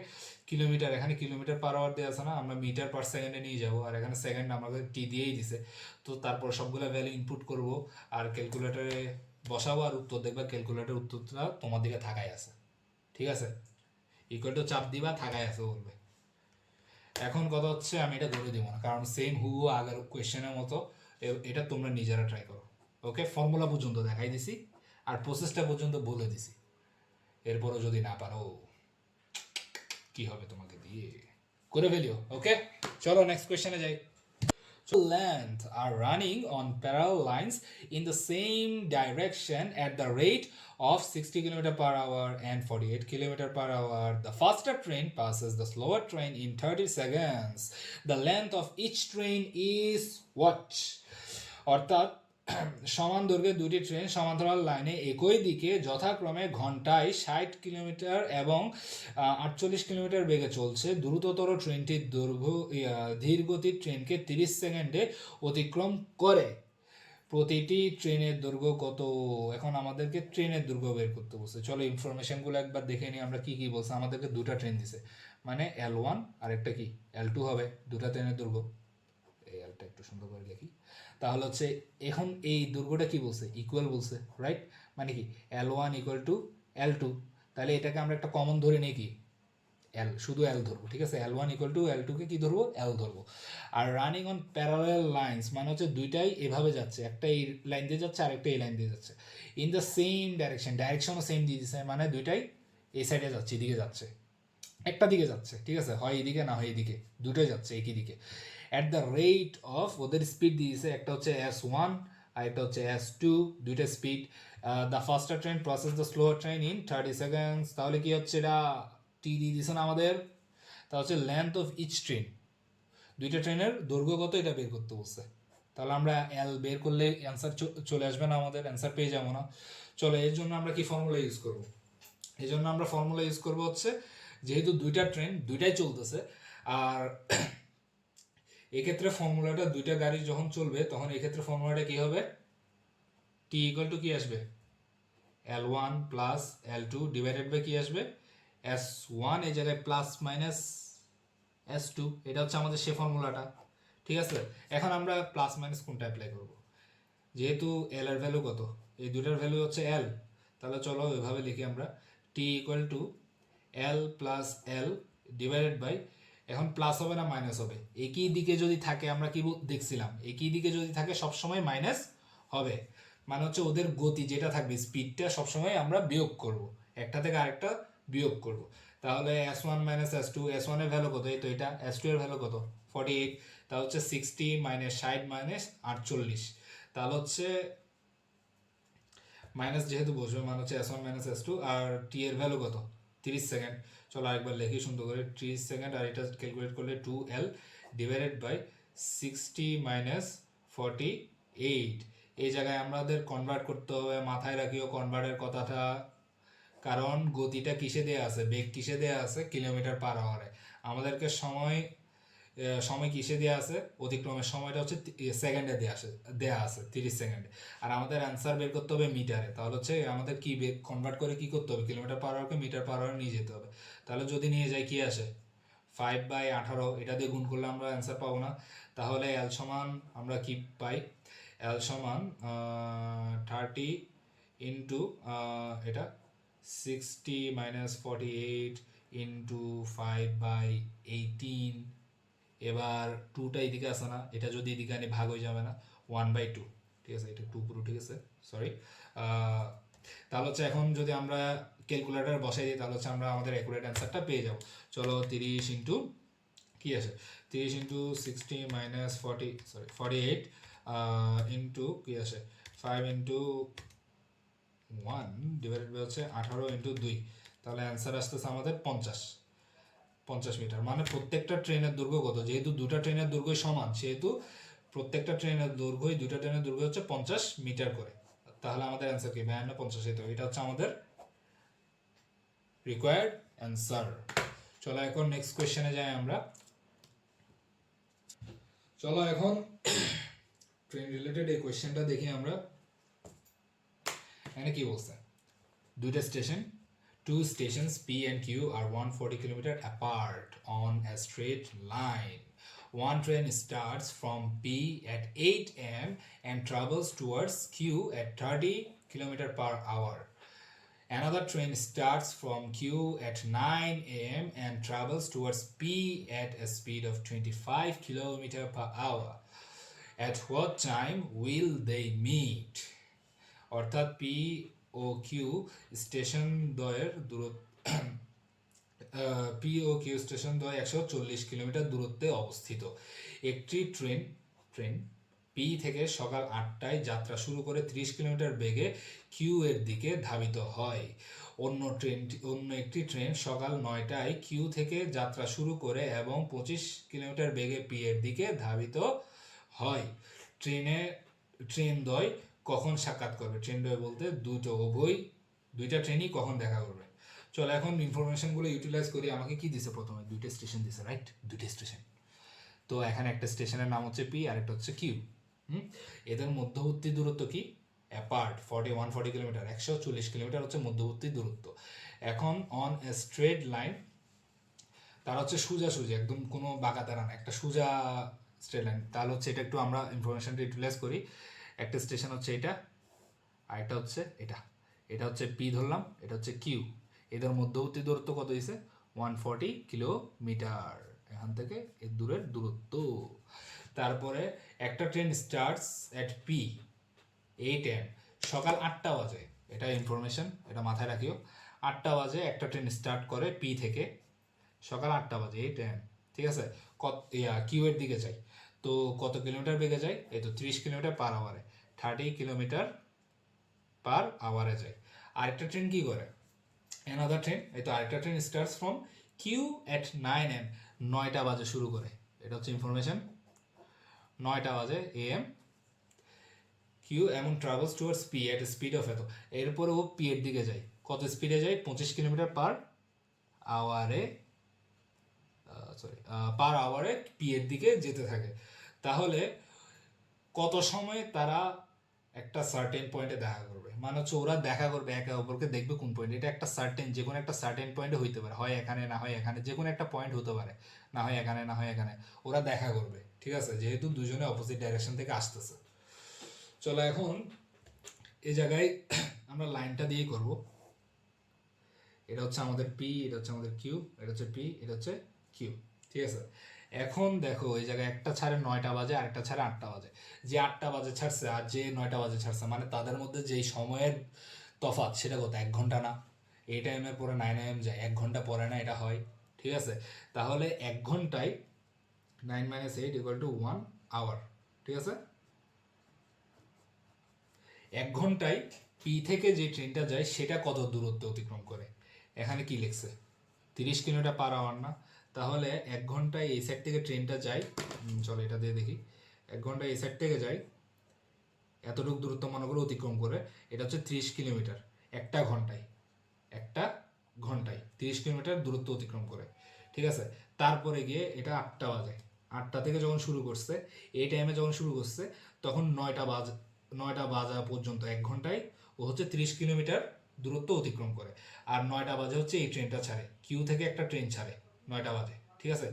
Speaker 2: কিলোমিটার, এখানে কিলোমিটার পার আওয়ার দেওয়া আছে না, আমরা মিটার পার সেকেন্ডে নিয়ে যাবো, আর এখানে সেকেন্ড আমাদের টি দিয়েই দিছে। তো তারপর সবগুলো ভ্যালু ইনপুট করব আর ক্যালকুলেটারে বসাবো আর উত্তর দেখবা ক্যালকুলেটর উত্তরটা তোমার দিকে থাকাই আছে, ঠিক আছে? ইকুয়াল টু চাপ দিবা, থাকাই আছে বলবে। এখন কথা হচ্ছে আমি এটা করে দিব না, কারণ সেম হু আগের কোয়েশ্চেনের মতো এটা তোমরা নিজেরা ট্রাই করো। ওকে, ফর্মুলা পর্যন্ত দেখাই দিছি আর প্রসেসটা পর্যন্ত বলে দিছি, এরপরও যদি না পারো কি হবে তোমাকে দিয়ে, করে ফেলিও। ওকে, চলো নেক্সট কোয়েশ্চেনে যাই। Length are running on parallel lines in the same direction at the rate of 60 km per hour and 48 km per hour. The faster train passes the slower train in 30 seconds. The length of each train is what? অর্থাৎ সমান দৈর্ঘ্যের দুটি train সমান্তরাল লাইনে একই দিকে যথাক্রমে ঘন্টায় 60 কিলোমিটার এবং 48 কিলোমিটার বেগে চলছে। দ্রুততর ট্রেনটির দৈর্ঘ্য ধীর গতির ট্রেনকে 30 সেকেন্ডে অতিক্রম করে। প্রতিটি ট্রেনের দৈর্ঘ্য কত? এখন আমাদেরকে ট্রেনের দৈর্ঘ্য বের করতে বলছে। চলো ইনফরমেশনগুলো একবার দেখে নিই আমরা কি কি বলছে। আমাদেরকে দুটা ট্রেন দিছে, মানে L1 আর একটা কি L2 হবে, দুটা ট্রেনের দৈর্ঘ্য। এই Lটা একটু সুন্দর করে লিখি, তাহলে হচ্ছে এখন এই দৈর্ঘ্যটা কি বলছে, ইকুয়াল বলছে, রাইট? মানে কি L1 ইকুয়াল টু L2, তাহলে এটাকে আমরা একটা কমন ধরে নিই কি L, শুধু L ধরবো, ঠিক আছে? L1 ইকুয়াল টু L2 কে কি ধরবো, L ধরবো। আর রানিং অন প্যারালাল লাইন্স মানে হচ্ছে দুইটাই এভাবে যাচ্ছে, একটা এই লাইন দিয়ে যাচ্ছে আর একটা এই লাইন দিয়ে যাচ্ছে। ইন দ্য সেম ডাইরেকশন, ডাইরেকশনও সেম দিয়ে দিচ্ছে, মানে দুইটাই এই সাইডে যাচ্ছে, এদিকে যাচ্ছে, একটা দিকে যাচ্ছে, ঠিক আছে? হয় এদিকে না হয় এদিকে, দুটোই যাচ্ছে একই দিকে। অ্যাট দ্য রেট অফ, ওদের স্পিড দিয়েছে, একটা হচ্ছে S1 আর একটা হচ্ছে S2, দুইটা speed. The faster train process the slower train in 30 seconds. তাহলে কি হচ্ছে, এটা টি দিয়ে দিয়েছে না আমাদের? তা হচ্ছে লেন্থ অফ ইচ ট্রেন, দুইটা ট্রেনের দৈর্ঘ্য কত এটা বের করতে বলছে। তাহলে আমরা L বের করলে অ্যান্সার চলে আসবে না, আমাদের অ্যান্সার পেয়ে যাবো না। চলো এর জন্য আমরা কি ফর্মুলা ইউজ করব? এই জন্য আমরা ফর্মুলা ইউজ করবো হচ্ছে, যেহেতু দুইটা ট্রেন দুইটাই চলতেছে, আর এক্ষেত্রে ফর্মুলাটা দুইটা গাড়ি যখন চলবে তখন এক্ষেত্রে ফর্মুলাটা কি হবে, টি ইকুয়াল টু কি আসবে, L1 plus L2 divided by কি আসবে, S1, এই জায়গায় প্লাস মাইনাস S2, এটা হচ্ছে আমাদের সে ফর্মুলাটা, ঠিক আছে? এখন আমরা প্লাস মাইনাস কোনটা অ্যাপ্লাই করব? যেহেতু L এর ভ্যালু কত, এই দুটার ভ্যালু হচ্ছে L, তাহলে চলো এভাবে লিখি আমরা, T equal to L plus L divided by, এখন প্লাস হবে না মাইনাস হবে? একই দিকে যদি থাকে, আমরা কি দেখছিলাম, একই দিকে যদি থাকে সবসময় মাইনাস হবে, মানে হচ্ছে ওদের গতি যেটা থাকবে, স্পিডটা সবসময় আমরা বিয়োগ করব, একটা থেকে আরেকটা বিয়োগ করব। তাহলে S1 মাইনাস S2, S1 এর ভ্যালু কত, এই তো এটা, S2 এর ভ্যালু কত 48, তা হচ্ছে 60 মাইনাস 60 মাইনাস 48, তাহলে হচ্ছে মাইনাস যেহেতু বসবে মানে হচ্ছে S1 মাইনাস S2, আর টি এর ভ্যালু কত 30 সেকেন্ড। চলো আরেকবার লিখি সুন্দর করে, 30 সেকেন্ড, আর এটা ক্যালকুলেট করলে 2L ডিভাইডেড বাই 60 মাইনাস 48। এই জায়গায় আমাদের কনভার্ট করতে হবে, মাথায় রাখিও কনভার্টের কথাটা, কারণ গতিটা কিসে দেয়া আছে, বেগ কিসে দেয়া আছে, কিলোমিটার পার আওয়ারে। আমাদেরকে সময় সময় কিসে দেওয়া আছে, অতিক্রমের সময়টা হচ্ছে সেকেন্ডে দেওয়া আছে 30 সেকেন্ডে, আর আমাদের অ্যান্সার বের করতে হবে মিটারে। তাহলে হচ্ছে আমাদের কি কনভার্ট করে কি করতে হবে, কিলোমিটার পার আওয়ারকে মিটার পার আওয়ার নিয়ে যেতে হবে। তাহলে যদি নিয়ে যাই কি আসে, 5/18, এটা দিয়ে গুণ করলে আমরা অ্যান্সার পাবো না। তাহলে L সমান আমরা কি পাই, L সমান 30 ইন্টু এটা 60 মাইনাস 48 ইন্টু 5/18, এবার টুটা এদিকে আসে না, এটা যদি এদিকে আনি ভাগ হয়ে যাবে না, 1/2, ঠিক আছে? এটা 2 পুরো, ঠিক আছে, সরি। তাহলে হচ্ছে এখন যদি আমরা ক্যালকুলেটার বসাই দিই তাহলে হচ্ছে আমরা আমাদের অ্যাকুরেট অ্যান্সারটা পেয়ে যাব। চলো 30 ইন্টু কি আসে, 30 ইন্টু 60 মাইনাস 48 ইন্টু কি আসে 5 ইন্টু 1 ডিভাইডেড বাই হচ্ছে 18 ইন্টু 2, তাহলে অ্যান্সার আসতেছে আমাদের 50 মিটার। মানে প্রত্যেকটা ট্রেনের দৈর্ঘ্য কত, যেহেতু দুটা ট্রেনের দৈর্ঘ্য সমান সেহেতু প্রত্যেকটা ট্রেনের দৈর্ঘ্যই, দুটা ট্রেনের দৈর্ঘ্য হচ্ছে 50 মিটার করে। তাহলে আমাদের অ্যান্সার কি 52, 50, এটা হচ্ছে আমাদের রিকোয়ার্ড অ্যান্সার। চলো এখন নেক্সট কোয়েশ্চেনে যাই আমরা। চলো এখন ট্রেন রিলেটেড এই কোয়েশ্চেনটা দেখি আমরা। এখানে কি বলছে, দুইটা station, two stations P and Q are 140 km apart on a straight line. One train starts from P at 8 am and travels towards Q at 30 kilometre per hour. Another train starts from Q at 9 a.m. and travels towards P at a speed of 25 km per hour. At what time will they meet? অর্থাৎ P O Q station দ্বয়ের দূরত্ব P O Q station দ্বয় 140 kilometre দূরত্বে অবস্থিত। একটি train P থেকে সকাল 8টায় যাত্রা শুরু করে 30 কিলোমিটার বেগে কিউ এর দিকে ধাবিত হয়। অন্য একটি ট্রেন সকাল 9টায় কিউ থেকে যাত্রা শুরু করে এবং 25 কিলোমিটার বেগে পি এর দিকে ধাবিত হয়। ট্রেন দ্বয় কখন সাক্ষাৎ করবে? ট্রেন দ্বয় বলতে দুইটা ট্রেনই কখন দেখা করবে। চলো এখন ইনফরমেশনগুলো ইউটিলাইজ করি। আমাকে কি দিছে? প্রথমে দুইটা স্টেশন দিছে, রাইট? দুইটা স্টেশন। তো এখানে একটা স্টেশনের নাম হচ্ছে পি আর একটা হচ্ছে কিউ। এদের মধ্যবর্তী দূরত্ব কি? অ্যাপার্ট 140 কিলোমিটার, 140 কিলোমিটার হচ্ছে মধ্যবর্তী দূরত্ব। এখন অন এ স্ট্রেট লাইন, তার হচ্ছে সোজাসুজি, একদম কোনো বাঁকা তারা না, একটা সোজা স্ট্রেট লাইন। তাহলে হচ্ছে এটা একটু আমরা ইনফরমেশনটা ইউটিলাইজ করি। একটা স্টেশন হচ্ছে এটা, আর একটা হচ্ছে এটা। এটা হচ্ছে পি ধরলাম, এটা হচ্ছে কিউ। এদের মধ্যবর্তী দূরত্ব কত হয়েছে? 140 কিলোমিটার। এখান থেকে এর দূরের দূরত্ব। তারপরে একটা train starts at P 8 am, সকাল 8টা বাজে। এটা ইনফরমেশন, এটা মাথায় রাখিও। 8টা বাজে একটা ট্রেন স্টার্ট করে পি থেকে, সকাল 8টা বাজে 8 am, ঠিক আছে? কিউ এর দিকে যাই, তো কত কিলোমিটার বেগে যায়? এই তো 30 কিলোমিটার পার আওয়ারে, 30 কিলোমিটার পার আওয়ারে যায়। আরেকটা ট্রেন কি করে? অ্যানাদার ট্রেন, এই তো আরেকটা train starts from Q at 9 am, 9টা বাজে শুরু করে। এটা হচ্ছে ইনফরমেশন, 9টা বাজে এএম। কিউ এমন travels towards P at speed of এত। এরপরে ও পি এর দিকে যায়, কত স্পিডে যায়? 25 কিলোমিটার পার আওয়ারে, পার আওয়ারে পি এর দিকে যেতে থাকে। তাহলে কত সময় তারা একটা সার্টেন পয়েন্টে দেখা করবে? মানে হচ্ছে ওরা দেখা করবে, একে অপরকে দেখবে কোন পয়েন্ট। এটা একটা সার্টেন, যে কোনো একটা সার্টেন পয়েন্টে হইতে পারে, হয় এখানে না হয় এখানে, যে কোনো একটা পয়েন্ট হতে পারে, না হয় এখানে না হয় এখানে। ওরা দেখা করবে, ঠিক আছে? যেহেতু দুজনে অপোজিট ডাইরেকশন থেকে আসতেছে। চলো এখন এই জায়গায় আমরা লাইনটা দিয়েই করব। এটা হচ্ছে আমাদের পি, এটা হচ্ছে আমাদের কিউ, এটা হচ্ছে পি, এটা হচ্ছে কিউ, ঠিক আছে? এখন দেখো এই জায়গায় একটা ছাড়ে 9টা বাজে আর একটা ছাড়ে 8টা বাজে। যে 8টা বাজে ছাড়ছে আর যে 9টা বাজে ছাড়ছে, মানে তাদের মধ্যে যেই সময়ের তফাৎ সেটা কত? 1 ঘন্টা না? এই টাইমের পরে 9 am যায়, 1 ঘন্টা পরে না এটা হয়, ঠিক আছে? তাহলে 1 ঘন্টায় 9 - 8 = 1 hour, ঠিক আছে? 1 ঘন্টায় পি থেকে যে ট্রেনটা যায় সেটা কত দূরত্ব অতিক্রম করে? এখানে কি লিখছে? 30 কিলোমিটার পার আওয়ার না? তাহলে 1 ঘন্টায় এই সাইড থেকে ট্রেনটা যায়, চলো এটা দিয়ে দেখি। 1 ঘন্টায় এই সাইড থেকে যায়, এতটুকু দূরত্ব মনে করে অতিক্রম করে। এটা হচ্ছে 30 কিলোমিটার একটা ঘন্টায়। 30 কিলোমিটার দূরত্ব অতিক্রম করে, ঠিক আছে? তারপরে গিয়ে এটা 8টা বাজে, 8টা থেকে যখন শুরু করছে, এই টাইমে যখন শুরু করছে তখন 9টা বাজা পর্যন্ত 1 ঘন্টায় ও হচ্ছে 30 কিলোমিটার দূরত্ব অতিক্রম করে। আর 9টা বাজে হচ্ছে এই ট্রেনটা ছাড়ে, কিউ থেকে একটা ট্রেন ছাড়ে 9টা বাজে, ঠিক আছে?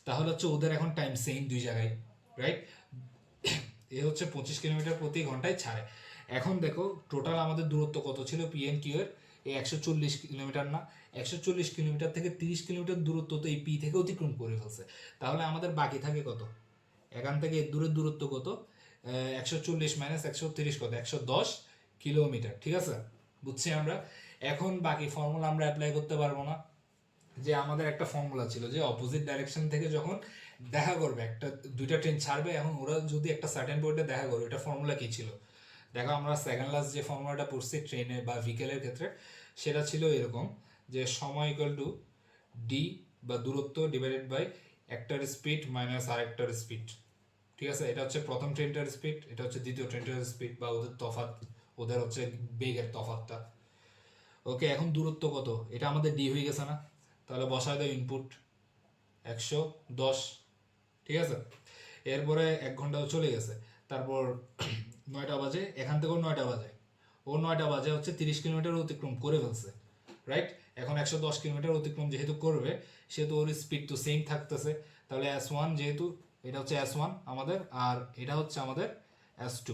Speaker 2: তাহলে হচ্ছে ওদের এখন টাইম সেম দুই জায়গায়, রাইট? এ হচ্ছে 25 কিলোমিটার প্রতি ঘন্টায় ছাড়ে। এখন দেখো টোটাল আমাদের দূরত্ব কত ছিল পি এন কিউ এর? এই 140 কিলোমিটার না? 140 কিলোমিটার থেকে 30 কিলোমিটার দূরত্ব তো এই পি থেকে অতিক্রম করে ফেলছে। তাহলে আমাদের বাকি থাকে কত? এখান থেকে এর দূরের দূরত্ব কত? 140 - 130 কত? 110 কিলোমিটার, ঠিক আছে? বুঝছি আমরা। এখন বাকি ফর্মুলা আমরা অ্যাপ্লাই করতে পারবো না। যে আমাদের একটা ফর্মুলা ছিল যে অপোজিট ডাইরেকশন থেকে যখন দেখা করবে, একটা দুইটা ট্রেন ছাড়বে, এখন ওরা যদি একটা সার্টেন পয়েন্টে দেখা করবে, এটা ফর্মুলা কি ছিল? দেখো আমরা সেকেন্ড লাস্ট যে ফর্মুলাটা পড়ছি ট্রেনে বা ভিকেলের ক্ষেত্রে, সেটা ছিল এরকম যে সময় ইকুয়াল টু ডি বা দূরত্ব ডিভাইডেড বাই একটার স্পিড মাইনাস আরেকটার স্পিড, ঠিক আছে? এটা হচ্ছে প্রথম ট্রেনটার স্পিড, এটা হচ্ছে দ্বিতীয় ট্রেনটার স্পিড, বা ওদের তফাৎ, ওদের হচ্ছে বেগের তফাৎটা। ওকে, এখন দূরত্ব কত? এটা আমাদের ডি হয়ে গেছে না? তাহলে বসায় দাও ইনপুট 110, ঠিক আছে? এরপরে 1 ঘন্টাও চলে গেছে। তারপর 9টা বাজে, এখান থেকেও 9টা বাজে, ও 9টা বাজে হচ্ছে 30 কিলোমিটার অতিক্রম করে ফেলছে, রাইট? এখন 110 কিলোমিটার অতিক্রম যেহেতু করবে, সেহেতু ওর স্পিড তো সেম থাকতেছে। তাহলে S1, যেহেতু এটা হচ্ছে S1 আমাদের, আর এটা হচ্ছে আমাদের S2,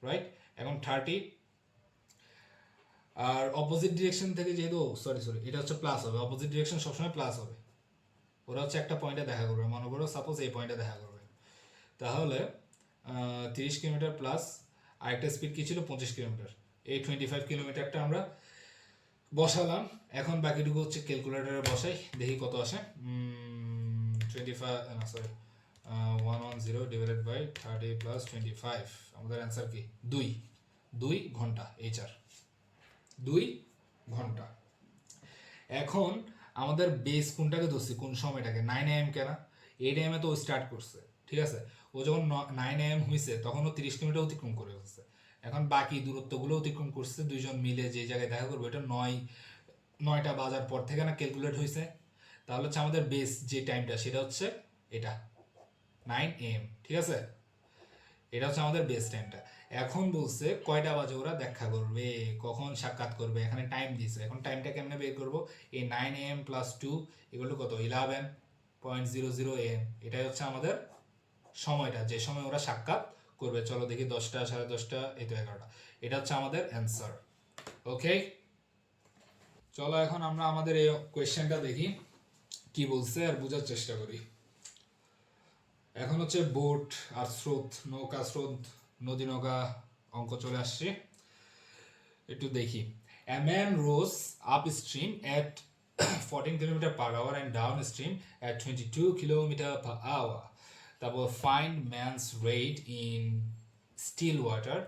Speaker 2: রাইট? এখন 30 আর অপোজিট ডিরেকশন থেকে যেহেতু সরি এটা হচ্ছে প্লাস হবে, অপোজিট ডিরেকশন সবসময় প্লাস হবে। ওরা হচ্ছে একটা পয়েন্টে দেখা করবে, মনে করো সাপোজ এই পয়েন্টে দেখা করবে, তাহলে 30 কিলোমিটার প্লাস আরেকটা স্পিড কি ছিল 25 কিলোমিটার, এই 25 কিলোমিটারটা আমরা বসালাম। এখন বাকিটুকু হচ্ছে ক্যালকুলেটারে বসাই, দেখি কত আসে। 110 ডিভাইডেড বাই 30 প্লাস 25, আমাদের অ্যান্সার কি 2 ঘন্টা। HR 2 ঘন্টা। এখন আমাদের বেস কোনটাকে ধরছি, কোন সময়টাকে, 9 AM কেনা, 8 AM তো ও স্টার্ট করছে, ঠিক আছে। ও যখন 9 AM হয়েছে তখন ও 30 কিলোমিটার অতিক্রম করে ফেলছে। এখন বাকি দূরত্বগুলো অতিক্রম করছে, দুইজন মিলে যে জায়গায় দেখা করবো, এটা 9টা বাজার পর থেকে না ক্যালকুলেট হয়েছে। তাহলে হচ্ছে আমাদের বেস যে টাইমটা সেটা হচ্ছে এটা 9 AM, ঠিক আছে। এটা হচ্ছে আমাদের বেস টাইমটা। এখন বলছে কয়টা বাজে ওরা দেখা করবে, কখন সাক্ষাৎ করবে, এখানে টাইম দিছে। এখন টাইমটা কেমনে বের করবো, এই 9 AM প্লাস 2 এগুলো কত 11.00 AM, এটাই হচ্ছে আমাদের সময়টা, যে সময় ওরা সাক্ষাৎ করবে। চলো দেখি 10টা, 10:30, এই তো 11টা, এটা হচ্ছে আমাদের অ্যান্সার। ওকে, চলো এখন আমরা আমাদের এই কোয়েশ্চেনটা দেখি কি বলছে আর বোঝার চেষ্টা করি। এখন হচ্ছে বোট আর স্রোত, নৌকা স্রোত, নদী নৌকা অঙ্ক চলে আসছে, একটু দেখি। A man rows upstream at 14 kilometre per hour and downstream at 22 kilometre per hour. তারপর find man's rate in still water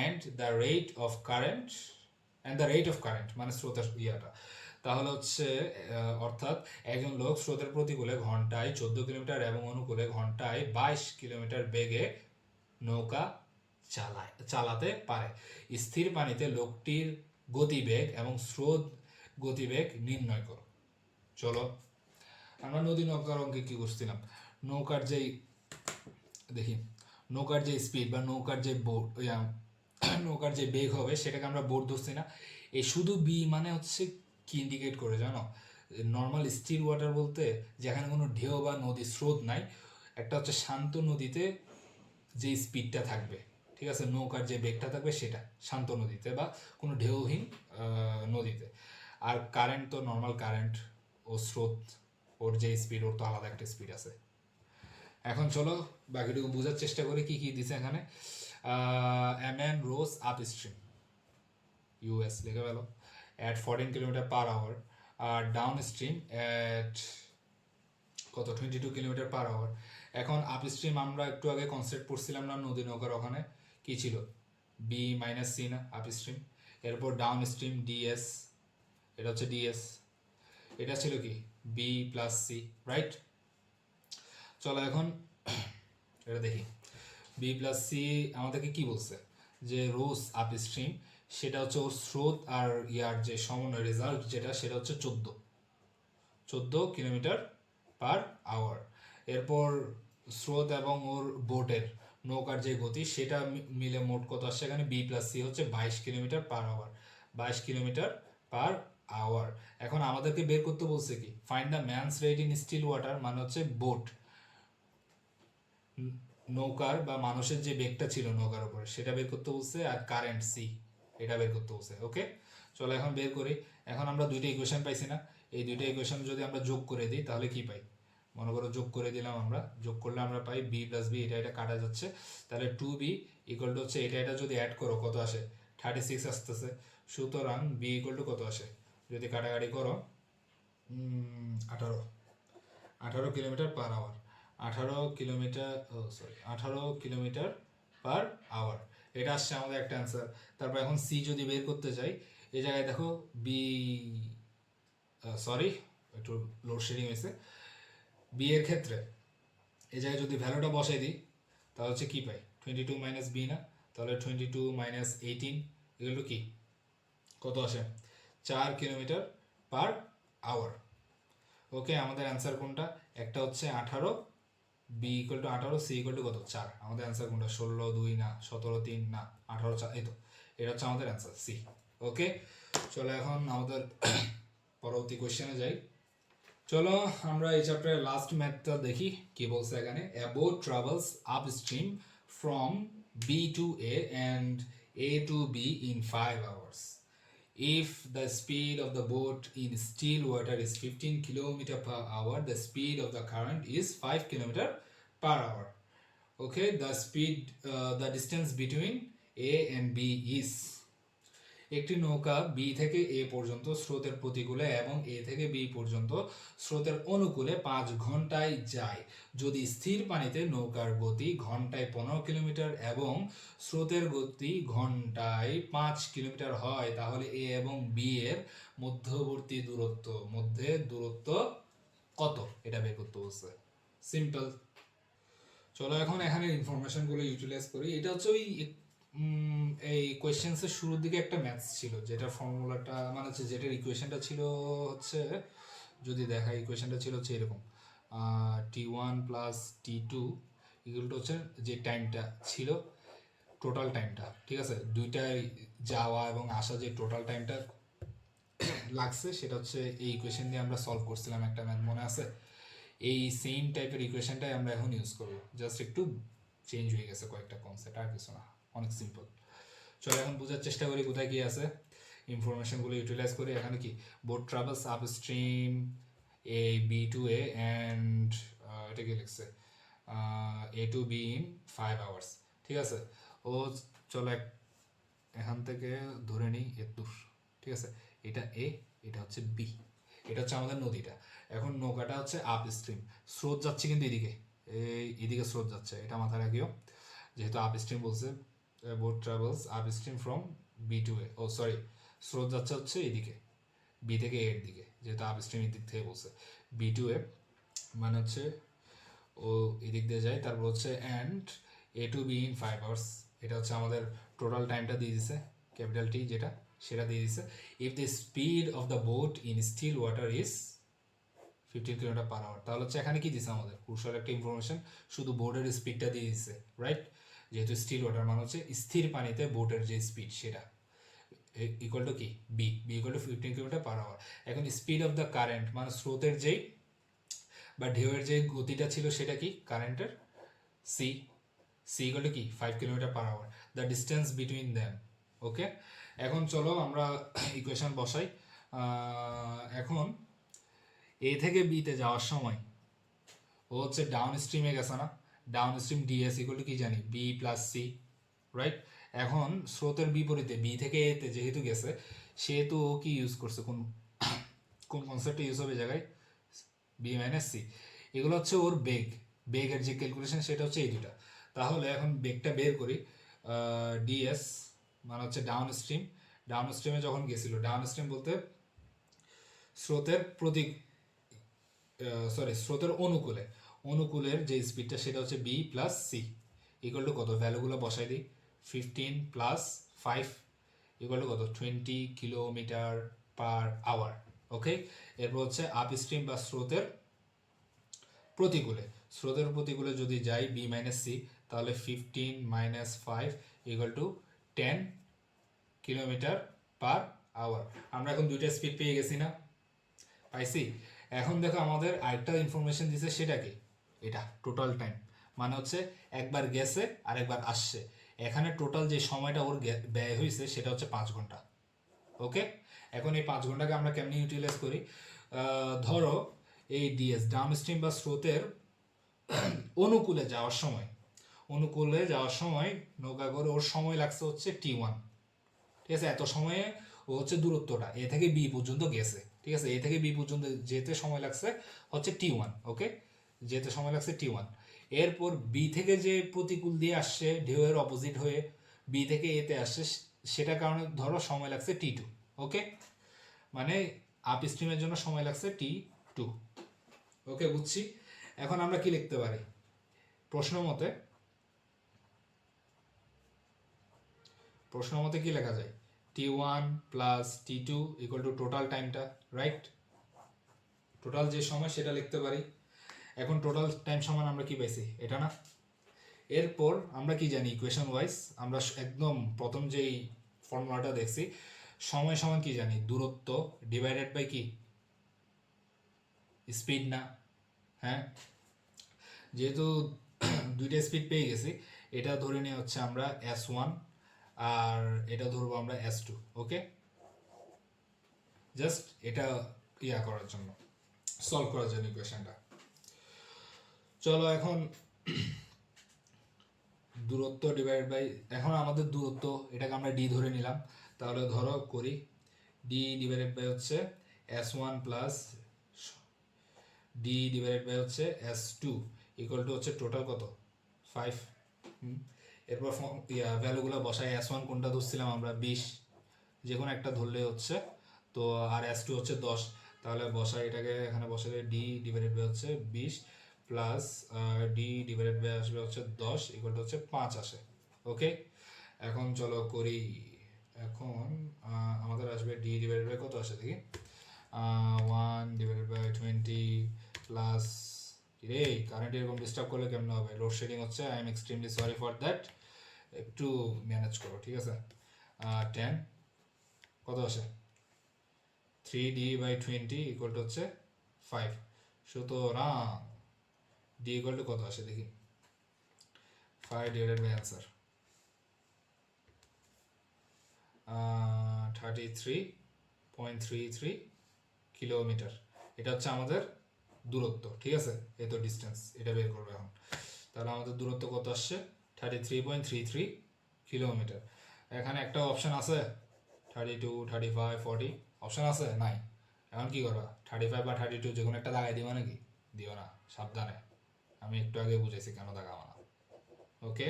Speaker 2: and the rate of current মানে স্রোতের ইয়াটা। তাহলে হচ্ছে অর্থাৎ একজন লোক স্রোতের প্রতিকূলে ঘন্টায় 14 কিলোমিটার এবং অনুকূলে ঘন্টায় 22 কিলোমিটার বেগে নৌকা চালাতে পারে। স্থির পানিতে লোকটির গতিবেগ এবং স্রোত গতিবেগ নির্ণয় করো। চলো আমরা নদী নৌকার অঙ্কে কি করছিলাম, নৌকার যেই দেখি নৌকার যে স্পিড বা নৌকার যে বোট নৌকার যে বেগ হবে সেটাকে আমরা বোট ধরছি না। এই শুধু বি মানে হচ্ছে কি ইন্ডিকেট করে জানো, নর্মাল স্টিল ওয়াটার বলতে যেখানে কোনো ঢেউ বা নদী স্রোত নাই, একটা হচ্ছে শান্ত নদীতে যে স্পিডটা থাকবে, ঠিক আছে, নৌকার যে বেগটা থাকবে সেটা শান্ত নদীতে বা কোনো ঢেউহীন নদীতে। আর কারেন্ট তো নর্মাল কারেন্ট ও স্রোত, ওর যে স্পিড, ওর তো আলাদা একটা স্পিড আছে। এখন চলো বাকিটুকু বোঝার চেষ্টা করি কি কি দিছে এখানে। A man rows upstream, US লিখে গেল, at 14 কিলোমিটার পার আওয়ার, আর ডাউনস্ট্রিম at কত 22 কিলোমিটার পার আওয়ার। এখন আপস্ট্রিম আমরা একটু আগে কনসেপ্ট পড়ছিলাম না নদী নৌকার, ওখানে কি ছিল বি মাইনাস সি না আপস্ট্রিম। এরপর ডাউন স্ট্রিম ডিএস, এটা হচ্ছে ডিএস, এটা ছিল কি বি প্লাস সি, রাইট। চলো এখন এটা দেখি, বি প্লাস সি আমাদেরকে কি বলছে, যে রোজ আপস্ট্রিম সেটা হচ্ছে ওর স্রোত আর ইয়ার যে সমন্বয় রেজাল্ট যেটা, সেটা হচ্ছে 14 কিলোমিটার পার আওয়ার। এরপর স্রোত এবং ওর বোটের নৌকার যে গতি সেটা মিলে মোট কত আসছে এখানে, বি প্লাস সি হচ্ছে 22 kilometre per hour, 22 kilometre per hour. এখন আমাদেরকে বের করতে বলছে কি, find the man's rate in still water, মানে হচ্ছে বোট, নৌকার বা মানুষের যে বেগটা ছিল নৌকার উপরে সেটা বের করতে বলছে, আর কারেন্ট সি এটা বের করতে বলছে। ওকে, চলো এখন বের করি। এখন আমরা দুইটা ইকুয়েশন পাইছি না, এই দুইটা ইকুয়েশন যদি আমরা যোগ করে দিই তাহলে কি পাই, মনে করো যোগ করে দিলাম, আমরা যোগ করলে আমরা পাই বি প্লাস বি, এটা কাটা যাচ্ছে, তাহলে 2b ইকুয়াল টু হচ্ছে এটা যদি অ্যাড করো কত আসে 36 আসতেছে। সুতরাং বি ইকুয়াল টু কত আসে, যদি কাটাকাটি করো 18 kilometre per hour, 18 kilometre per hour, এটা আসছে আমাদের একটা অ্যান্সার। তারপর এখন সি যদি বের করতে চাই, এই জায়গায় দেখো বি, সরি একটু লোডশেডিং হয়েছে, বি এর ক্ষেত্রে এই জায়গায় যদি ভ্যালুটা বসাই দিই তাহলে হচ্ছে কি পাই 22 মাইনাস বি না, তাহলে 22 মাইনাস 18 এগুলো কি কত আসে 4 কিলোমিটার পার আওয়ার। ওকে, আমাদের অ্যান্সার কোনটা, একটা হচ্ছে 18, B equal to 18, C equal to কত 4, আমাদের অ্যান্সার কোনটা 16 2 না, 17 3 না, 18 4, এই তো এটা হচ্ছে আমাদের অ্যান্সার সি। ওকে, চলো এখন আমাদের পরবর্তী কোয়েশ্চেনে যাই। চলো আমরা এই চ্যাপ্টারের লাস্ট ম্যাথটা দেখি কি বলছে এখানে। A boat travels upstream from B to A and A to B in 5 hours. if the speed of the boat in still water is 15 kilometer per hour, the speed of the current is 5 kilometer per hour. Okay, the distance between A and B is, একটি নৌকা B থেকে এ পর্যন্ত স্রোতের প্রতিকূলে এবং এ থেকে B পর্যন্ত স্রোতের অনুকূলে 5 ঘন্টায় যায়। যদি স্থির পানিতে নৌকার গতি ঘন্টায় 15 কিলোমিটার এবং স্রোতের গতি ঘন্টায় 5 কিলোমিটার হয়, তাহলে এ এবং বি এর মধ্যবর্তী দূরত্ব কত, এটা বের করতে বলছে। সিম্পল। চলো এখন এখানে ইনফরমেশনগুলো ইউটিলাইজ করি। এটা হচ্ছে ওই এই কোয়েশ্চেন্সের শুরুর দিকে একটা ম্যাথস ছিল, যেটার ফর্মুলাটা মানে হচ্ছে যেটার ইকুয়েশনটা ছিল হচ্ছে, যদি দেখা ইকুয়েশনটা ছিল হচ্ছে এরকম, T1 plus T2 equal to হচ্ছে যে টাইমটা ছিল, টোটাল টাইমটা, ঠিক আছে, দুইটাই যাওয়া এবং আসা যে টোটাল টাইমটা লাগছে সেটা হচ্ছে এই ইকুয়েশন দিয়ে আমরা সলভ করছিলাম একটা ম্যাথ, মনে আছে? এই সেম টাইপের ইকুয়েশনটাই আমরা এখন ইউজ করবো, জাস্ট একটু চেঞ্জ হয়ে গেছে কয়েকটা কনসেপ্ট, আর কিছু না, অনেক সিম্পল। চলো এখন বোঝার চেষ্টা করি কোথায় কি আছে, ইনফরমেশনগুলো ইউটিলাইজ করি। এখানে কি boat travels upstream A B to A and এটা কি লিখছে A to B in 5 hours, ঠিক আছে। ও চলো এখান থেকে ধরে নিই এতুর, ঠিক আছে, এটা এ, এটা হচ্ছে বি, এটা হচ্ছে আমাদের নদীটা। এখন নৌকাটা হচ্ছে আপ স্ট্রিম, স্রোত যাচ্ছে কিন্তু এদিকে, এদিকে স্রোত যাচ্ছে, এটা মাথায় রাখিও, যেহেতু আপ স্ট্রিম বলছে। Boat travels upstream from B to A, oh sorry, স্রোত যাচ্ছে হচ্ছে এদিকে, বি থেকে এর দিকে, যেহেতু আপ স্ট্রিম এর দিক থেকে বলছে। বি টু এ মানে হচ্ছে ও এদিক দিয়ে যায়, তারপর হচ্ছে and A to B in 5 hours, এটা হচ্ছে আমাদের টোটাল টাইমটা দিয়ে দিছে, ক্যাপিটাল টি যেটা, সেটা দিয়ে দিছে। If the speed of the boat in still water is 15 kilometre per hour, তাহলে হচ্ছে এখানে কি দিছে আমাদের ক্রুশাল একটা ইনফরমেশন, শুধু বোটের স্পিডটা দিয়ে দিছে, রাইট? যেহেতু স্টিল ওয়াটার মানে হচ্ছে স্থির পানিতে বোটের যে স্পিড সেটা ইকুয়াল টু কি B equal to 15 kilometre per hour. এখন স্পিড অফ দ্য কারেন্ট মানে স্রোতের যেই বা ঢেউয়ের যে গতিটা ছিল সেটা কি কারেন্টের, সি ইকুয়াল টু কি 5 kilometre per hour, the distance between them. Okay, এখন চলো আমরা ইকুয়েশন বসাই। এখন এ থেকে বিতে যাওয়ার সময় ও হচ্ছে ডাউন স্ট্রিমে গেছে না, down stream DS equal to কি জানি বি প্লাস সি, রাইট? এখন স্রোতের বিপরীতে বি থেকে এতে যেহেতু গেছে, সেহেতু ও কি ইউজ করছে, কোন কোন কনসেপ্টে ইউজ হবে জায়গায়, বি মাইনাস সি। এগুলো হচ্ছে ওর বেগের যে ক্যালকুলেশন সেটা হচ্ছে এই দুটা। তাহলে এখন বেগটা বের করি, ডিএস মানে হচ্ছে ডাউন স্ট্রিমে যখন গেছিল, ডাউন স্ট্রিম বলতে স্রোতের স্রোতের অনুকূলের যে স্পিডটা সেটা হচ্ছে B plus C equal to কত, ভ্যালুগুলো বসাই দিই, 15 প্লাস 5 ইকুয়াল টু কত, 20 কিলোমিটার পার আওয়ার। ওকে, এরপর হচ্ছে আপ স্ট্রিম বা স্রোতের প্রতিকূলে যদি যাই বি মাইনাস সি, তাহলে 15 minus 5 equal to 10 kilometre per hour. আমরা এখন দুইটা স্পিড পেয়ে গেছি না, পাইছি। এখন দেখো আমাদের আরেকটা ইনফরমেশন দিছে, সেটা কি, এটা টোটাল টাইম মানে হচ্ছে একবার গেছে আর একবার আসছে, এখানে টোটাল যে সময়টা ওর ব্যয় হয়েছে সেটা হচ্ছে 5 ঘন্টা। ওকে, এখন এই 5 ঘন্টাকে আমরা কেমনি ইউটিলাইজ করি, ধরো এই ডিএস ডাউন স্ট্রিম বা স্রোতের অনুকূলে যাওয়ার সময় নৌকা করে ওর সময় লাগছে হচ্ছে T1, ঠিক আছে, এত সময়ে ও হচ্ছে দূরত্বটা এ থেকে বি পর্যন্ত গেছে, ঠিক আছে, এ থেকে বি পর্যন্ত যেতে সময় লাগছে হচ্ছে T1। ওকে, যেতে সময় লাগছে T1। এরপর বি থেকে যে প্রতিকূল দিয়ে আসছে ঢেউয়ের অপোজিট হয়ে বি থেকে এতে আসছে, সেটার কারণে ধরো সময় লাগছে T2। ওকে, মানে আপ স্ট্রিমের জন্য সময় লাগছে T2। ওকে, বুঝছি। এখন আমরা কি লিখতে পারি, প্রশ্ন মতে কি লেখা যায়, T1 plus T2 equal to total টাইমটা, রাইট? টোটাল যে সময় সেটা লিখতে পারি। এখন টোটাল টাইম সমান আমরা কি পাইছি, এটা না? এরপর আমরা কি জানি ইকুয়েশন ওয়াইজ, আমরা একদম প্রথম যেই ফর্মুলাটা দেখছি, সময় সমান কি জানি, দূরত্ব ডিভাইডেড বাই কি স্পিড না? হ্যাঁ, যেহেতু দুইটা স্পিড পেয়ে গেছি, এটা ধরে নিয়ে হচ্ছে আমরা S1 আর এটা ধরবো আমরা S2। ওকে, জাস্ট এটা করার জন্য, সলভ করার জন্য ইকুয়েশনটা। চলো এখন দূরত্ব ডিভাইড বাই, এখন আমাদের দূরত্ব এটাকে আমরা ডি ধরে নিলাম, তাহলে ধরো করি ডি ডিভাইডেড বাই হচ্ছে s1 plus D divided by হচ্ছে s2 ইকুয়াল টু হচ্ছে টোটাল কত 5। এরপর ভ্যালুগুলো বসাই, s1 কোনটা ধরছিলাম আমরা 20, যে কোনো একটা ধরলে হচ্ছে, তো আর s2 হচ্ছে 10, তাহলে বসাই এটাকে এখানে বসালে ডি ডিভাইডেড বাই হচ্ছে 20 প্লাস ডি ডিভাইডেড বাই আসবে হচ্ছে 10 ইকুয়াল টু হচ্ছে 5 আসে। ওকে, এখন চলো করি, এখন আমাদের আসবে ডি ডিভাইডেড বাই কত আসে দেখি, 1 ডিভাইডেড বাই 20 প্লাস, রে কারেন্ট এরকম ডিস্টার্ব করলে কেমন হবে, লোডশেডিং হচ্ছে, I am extremely sorry for that, একটু ম্যানেজ করো ঠিক আছে। 10 কত আসে 3d বাই 20 ইকুয়াল টু হচ্ছে 5, সুতরাং d ইকুয়াল টু কত আসে দেখি, 5 ডিভাইডেড বাই অ্যান্সার 33.33 কিলোমিটার, এটা হচ্ছে আমাদের দূরত্ব। ঠিক আছে, এই তো ডিস্টেন্স, এটা বের করবে এখন। তাহলে আমাদের দূরত্ব কত আসছে 33.33 কিলোমিটার। এখানে একটা অপশন আছে 32, 35, 40 অপশন আছে নাই, এখন কি করবা 35 বা 32 যে কোনো একটা দাগাই দিবা নাকি, দিও না, সাবধানে, আমি একটু আগে বুঝাইছি কেন দাগাবো না। ওকে,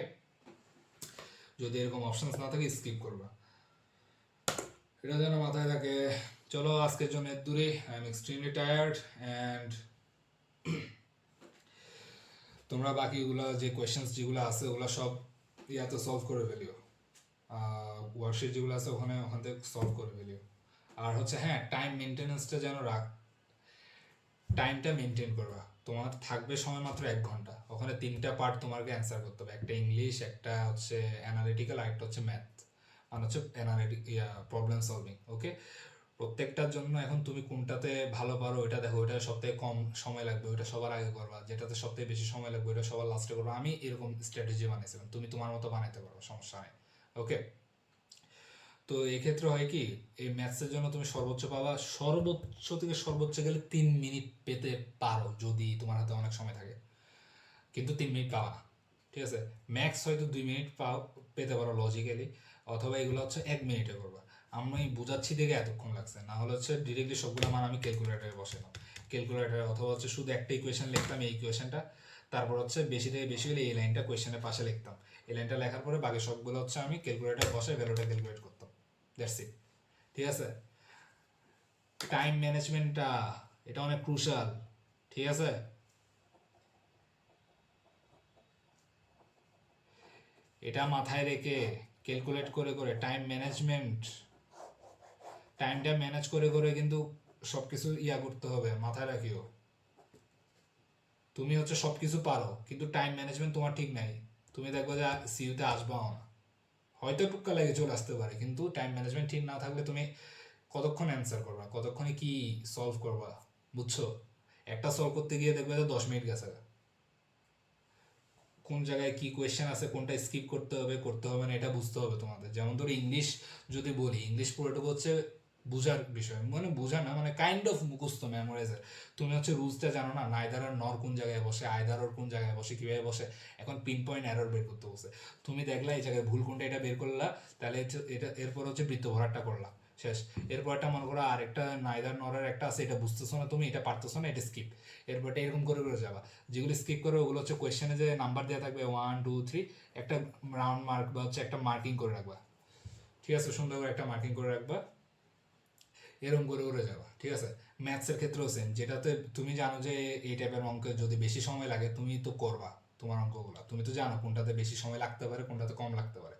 Speaker 2: যদি এরকম অপশনস না থাকে স্কিপ করবা, এটা যেন মাথায় থাকে। চলো আজকের জন্য এর দূরে, I am extremely tired and তোমরা বাকিগুলো যে কোয়েশ্চেন্স যেগুলো আছে ওগুলো সব ইয়াতে সলভ করে ফেলিও, ওয়ার্কশিট যেগুলো আছে ওখান থেকে সলভ করে ফেলিও। আর হচ্ছে হ্যাঁ, টাইম মেনটেনেন্সটা যেন টাইমটা মেনটেন করবা, তোমার থাকবে সময় মাত্র 1 ঘন্টা, ওখানে 3টা পার্ট তোমাকে অ্যান্সার করতে হবে, একটা ইংলিশ, একটা হচ্ছে অ্যানালিটিক্যাল, আর একটা হচ্ছে ম্যাথ, আর হচ্ছে প্রবলেম সলভিং। ওকে, প্রত্যেকটার জন্য এখন তুমি কোনটাতে ভালো পারো ওইটা দেখো, ওইটা সবথেকে কম সময় লাগবে ওইটা সবার আগে করবা, যেটাতে সবথেকে বেশি সময় লাগবে ওইটা সবার লাস্টে করবা। আমি এরকম স্ট্র্যাটেজি বানিয়েছিলাম, তুমি তোমার মতো বানাইতে পারো, সমস্যা নেই। ওকে, তো এক্ষেত্রে হয় কি, এই ম্যাথসের জন্য তুমি সর্বোচ্চ পাবা, সর্বোচ্চ থেকে সর্বোচ্চ গেলে 3 মিনিট পেতে পারো যদি তোমার হাতে অনেক সময় থাকে, কিন্তু 3 মিনিট পাওয়া না। ঠিক আছে, ম্যাক্স হয়তো 2 মিনিট পেতে পারো লজিক্যালি, অথবা এগুলো হচ্ছে 1 মিনিটে করবা। আমি বুঝাচ্ছি দেখে এতক্ষণ লাগছে, না হলে হচ্ছে ডিরেক্টলি সবগুলো মান আমি ক্যালকুলেটারে বসালাম, ক্যালকুলেটারে, অথবা হচ্ছে শুধু একটা ইকুয়েশন লিখতাম, এই ইকুয়েশনটা, তারপর হচ্ছে বেশি থেকে বেশি হলে এই লাইনটা কোয়েশনের পাশে লিখতাম, এই লাইনটা লেখার পরে বাকি সবগুলো হচ্ছে আমি ক্যালকুলেটারে বসে ভ্যালুটা ক্যালকুলেট করতাম, দ্যাটস ইট। ঠিক আছে, টাইম ম্যানেজমেন্টটা এটা অনেক ক্রুশাল। ঠিক আছে, এটা মাথায় রেখে ক্যালকুলেট করে করে টাইমটা ম্যানেজ করে করে কিন্তু সব কিছু করতে হবে, মাথায় রাখিও। তুমি হচ্ছে সব কিছু পারো কিন্তু টাইম ম্যানেজমেন্ট তোমার ঠিক নাই, তুমি দেখবো যে সিইউতে আসবাও না, হয়তো টুক্কা লাগে চলে আসতে পারে, কিন্তু টাইম ম্যানেজমেন্ট ঠিক না থাকলে তুমি কতক্ষণ অ্যান্সার করবা, কতক্ষণে কি সলভ করবা, বুঝছো? একটা সলভ করতে গিয়ে দেখবে যে 10 মিনিট গেছে, কোন জায়গায় কি কোয়েশ্চেন আছে, কোনটা স্কিপ করতে হবে না, এটা বুঝতে হবে তোমাদের। যেমন ধরো ইংলিশ যদি বলি, ইংলিশ পুরোটুকু হচ্ছে বুঝার বিষয়, মানে বোঝা না, মানে কাইন্ড অফ মুখস্থ মেমোরাইজার। তুমি হচ্ছে রুলসটা জানো না, নাইদার আর নর কোন জায়গায় বসে, আইদার ওর কোন জায়গায় বসে, কিভাবে বসে, এখন পিন পয়েন্ট এরর বের করতে বসে, তুমি দেখলা এই জায়গায় ভুল কোনটা, এটা বের করলা, তাহলে এটা এরপর হচ্ছে বৃত্ত ভরাটটা করলা, শেষ। এরপর একটা মনে করো আরেকটা নাইদার নরের একটা আছে, এটা বুঝতেছো না তুমি, এটা পারতেছো না, এটা স্কিপ, এরপরটা এরকম করে করে যাবা। যেগুলো স্কিপ করবে ওগুলো হচ্ছে কোয়েশ্চেনে যে নাম্বার দেওয়া থাকবে 1, 2, 3, একটা রাউন্ড মার্ক বা হচ্ছে একটা মার্কিং করে রাখবা। ঠিক আছে, সুন্দর করে একটা মার্কিং করে রাখবা, এরকম করে করে যাবা। ঠিক আছে, ম্যাথসের ক্ষেত্রেও সেম, যেটাতে তুমি জানো যে এই টাইপের অঙ্কে যদি বেশি সময় লাগে তুমি তো করবা তোমার অঙ্কগুলো, তুমি তো জানো কোনটাতে বেশি সময় লাগতে পারে, কোনটাতে কম লাগতে পারে।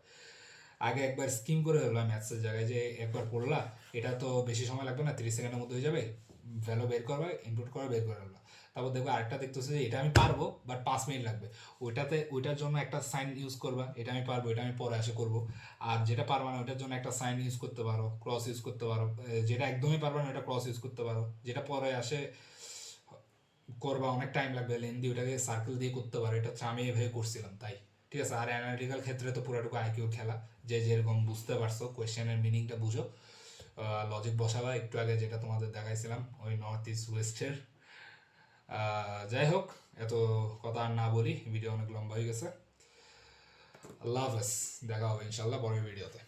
Speaker 2: আগে একবার স্কিম করে ফেললাম ম্যাথসের জায়গায়, যে একবার পড়লা এটা তো বেশি সময় লাগবে না, 30 সেকেন্ডের মধ্যে হয়ে যাবে, ভ্যালু বের করবে, ইনপুট করে বের করে ফেলবা। তারপর দেখবে আরেকটা দেখতেছে যে এটা আমি পারবো বাট 5 মিনিট লাগবে, ওইটার জন্য একটা সাইন ইউজ করবা, এটা আমি পারবো, এটা আমি পরে এসে করবো। আর যেটা পারবা না ওইটার জন্য একটা সাইন ইউজ করতে পারো, ক্রস ইউজ করতে পারো, যেটা একদমই পারবা না ওটা ক্রস ইউজ করতে পারো, যেটা পরে আসে করবা অনেক টাইম লাগবে লেন্দি, ওটাকে সার্কেল দিয়ে করতে পারো। এটা হচ্ছে আমি এভাবে করছিলাম তাই। ঠিক আছে, আর অ্যানালিটিক্যাল ক্ষেত্রে তো পুরোটুকু আইকিউ খেলা, যে যেরকম বুঝতে পারছো কোয়েশ্চেনের মিনিংটা বুঝো, লজিক বসাবা একটু আগে যেটা তোমাদের দেখাইছিলাম ওই নর্থ ইস্ট ওয়েস্টের। যাই হোক, এত কথা আর না বলি, ভিডিও অনেক লম্বা হয়ে গেছে। আল্লাহ হাফেজ, দেখা হবে ইনশাল্লাহ পরের ভিডিওতে।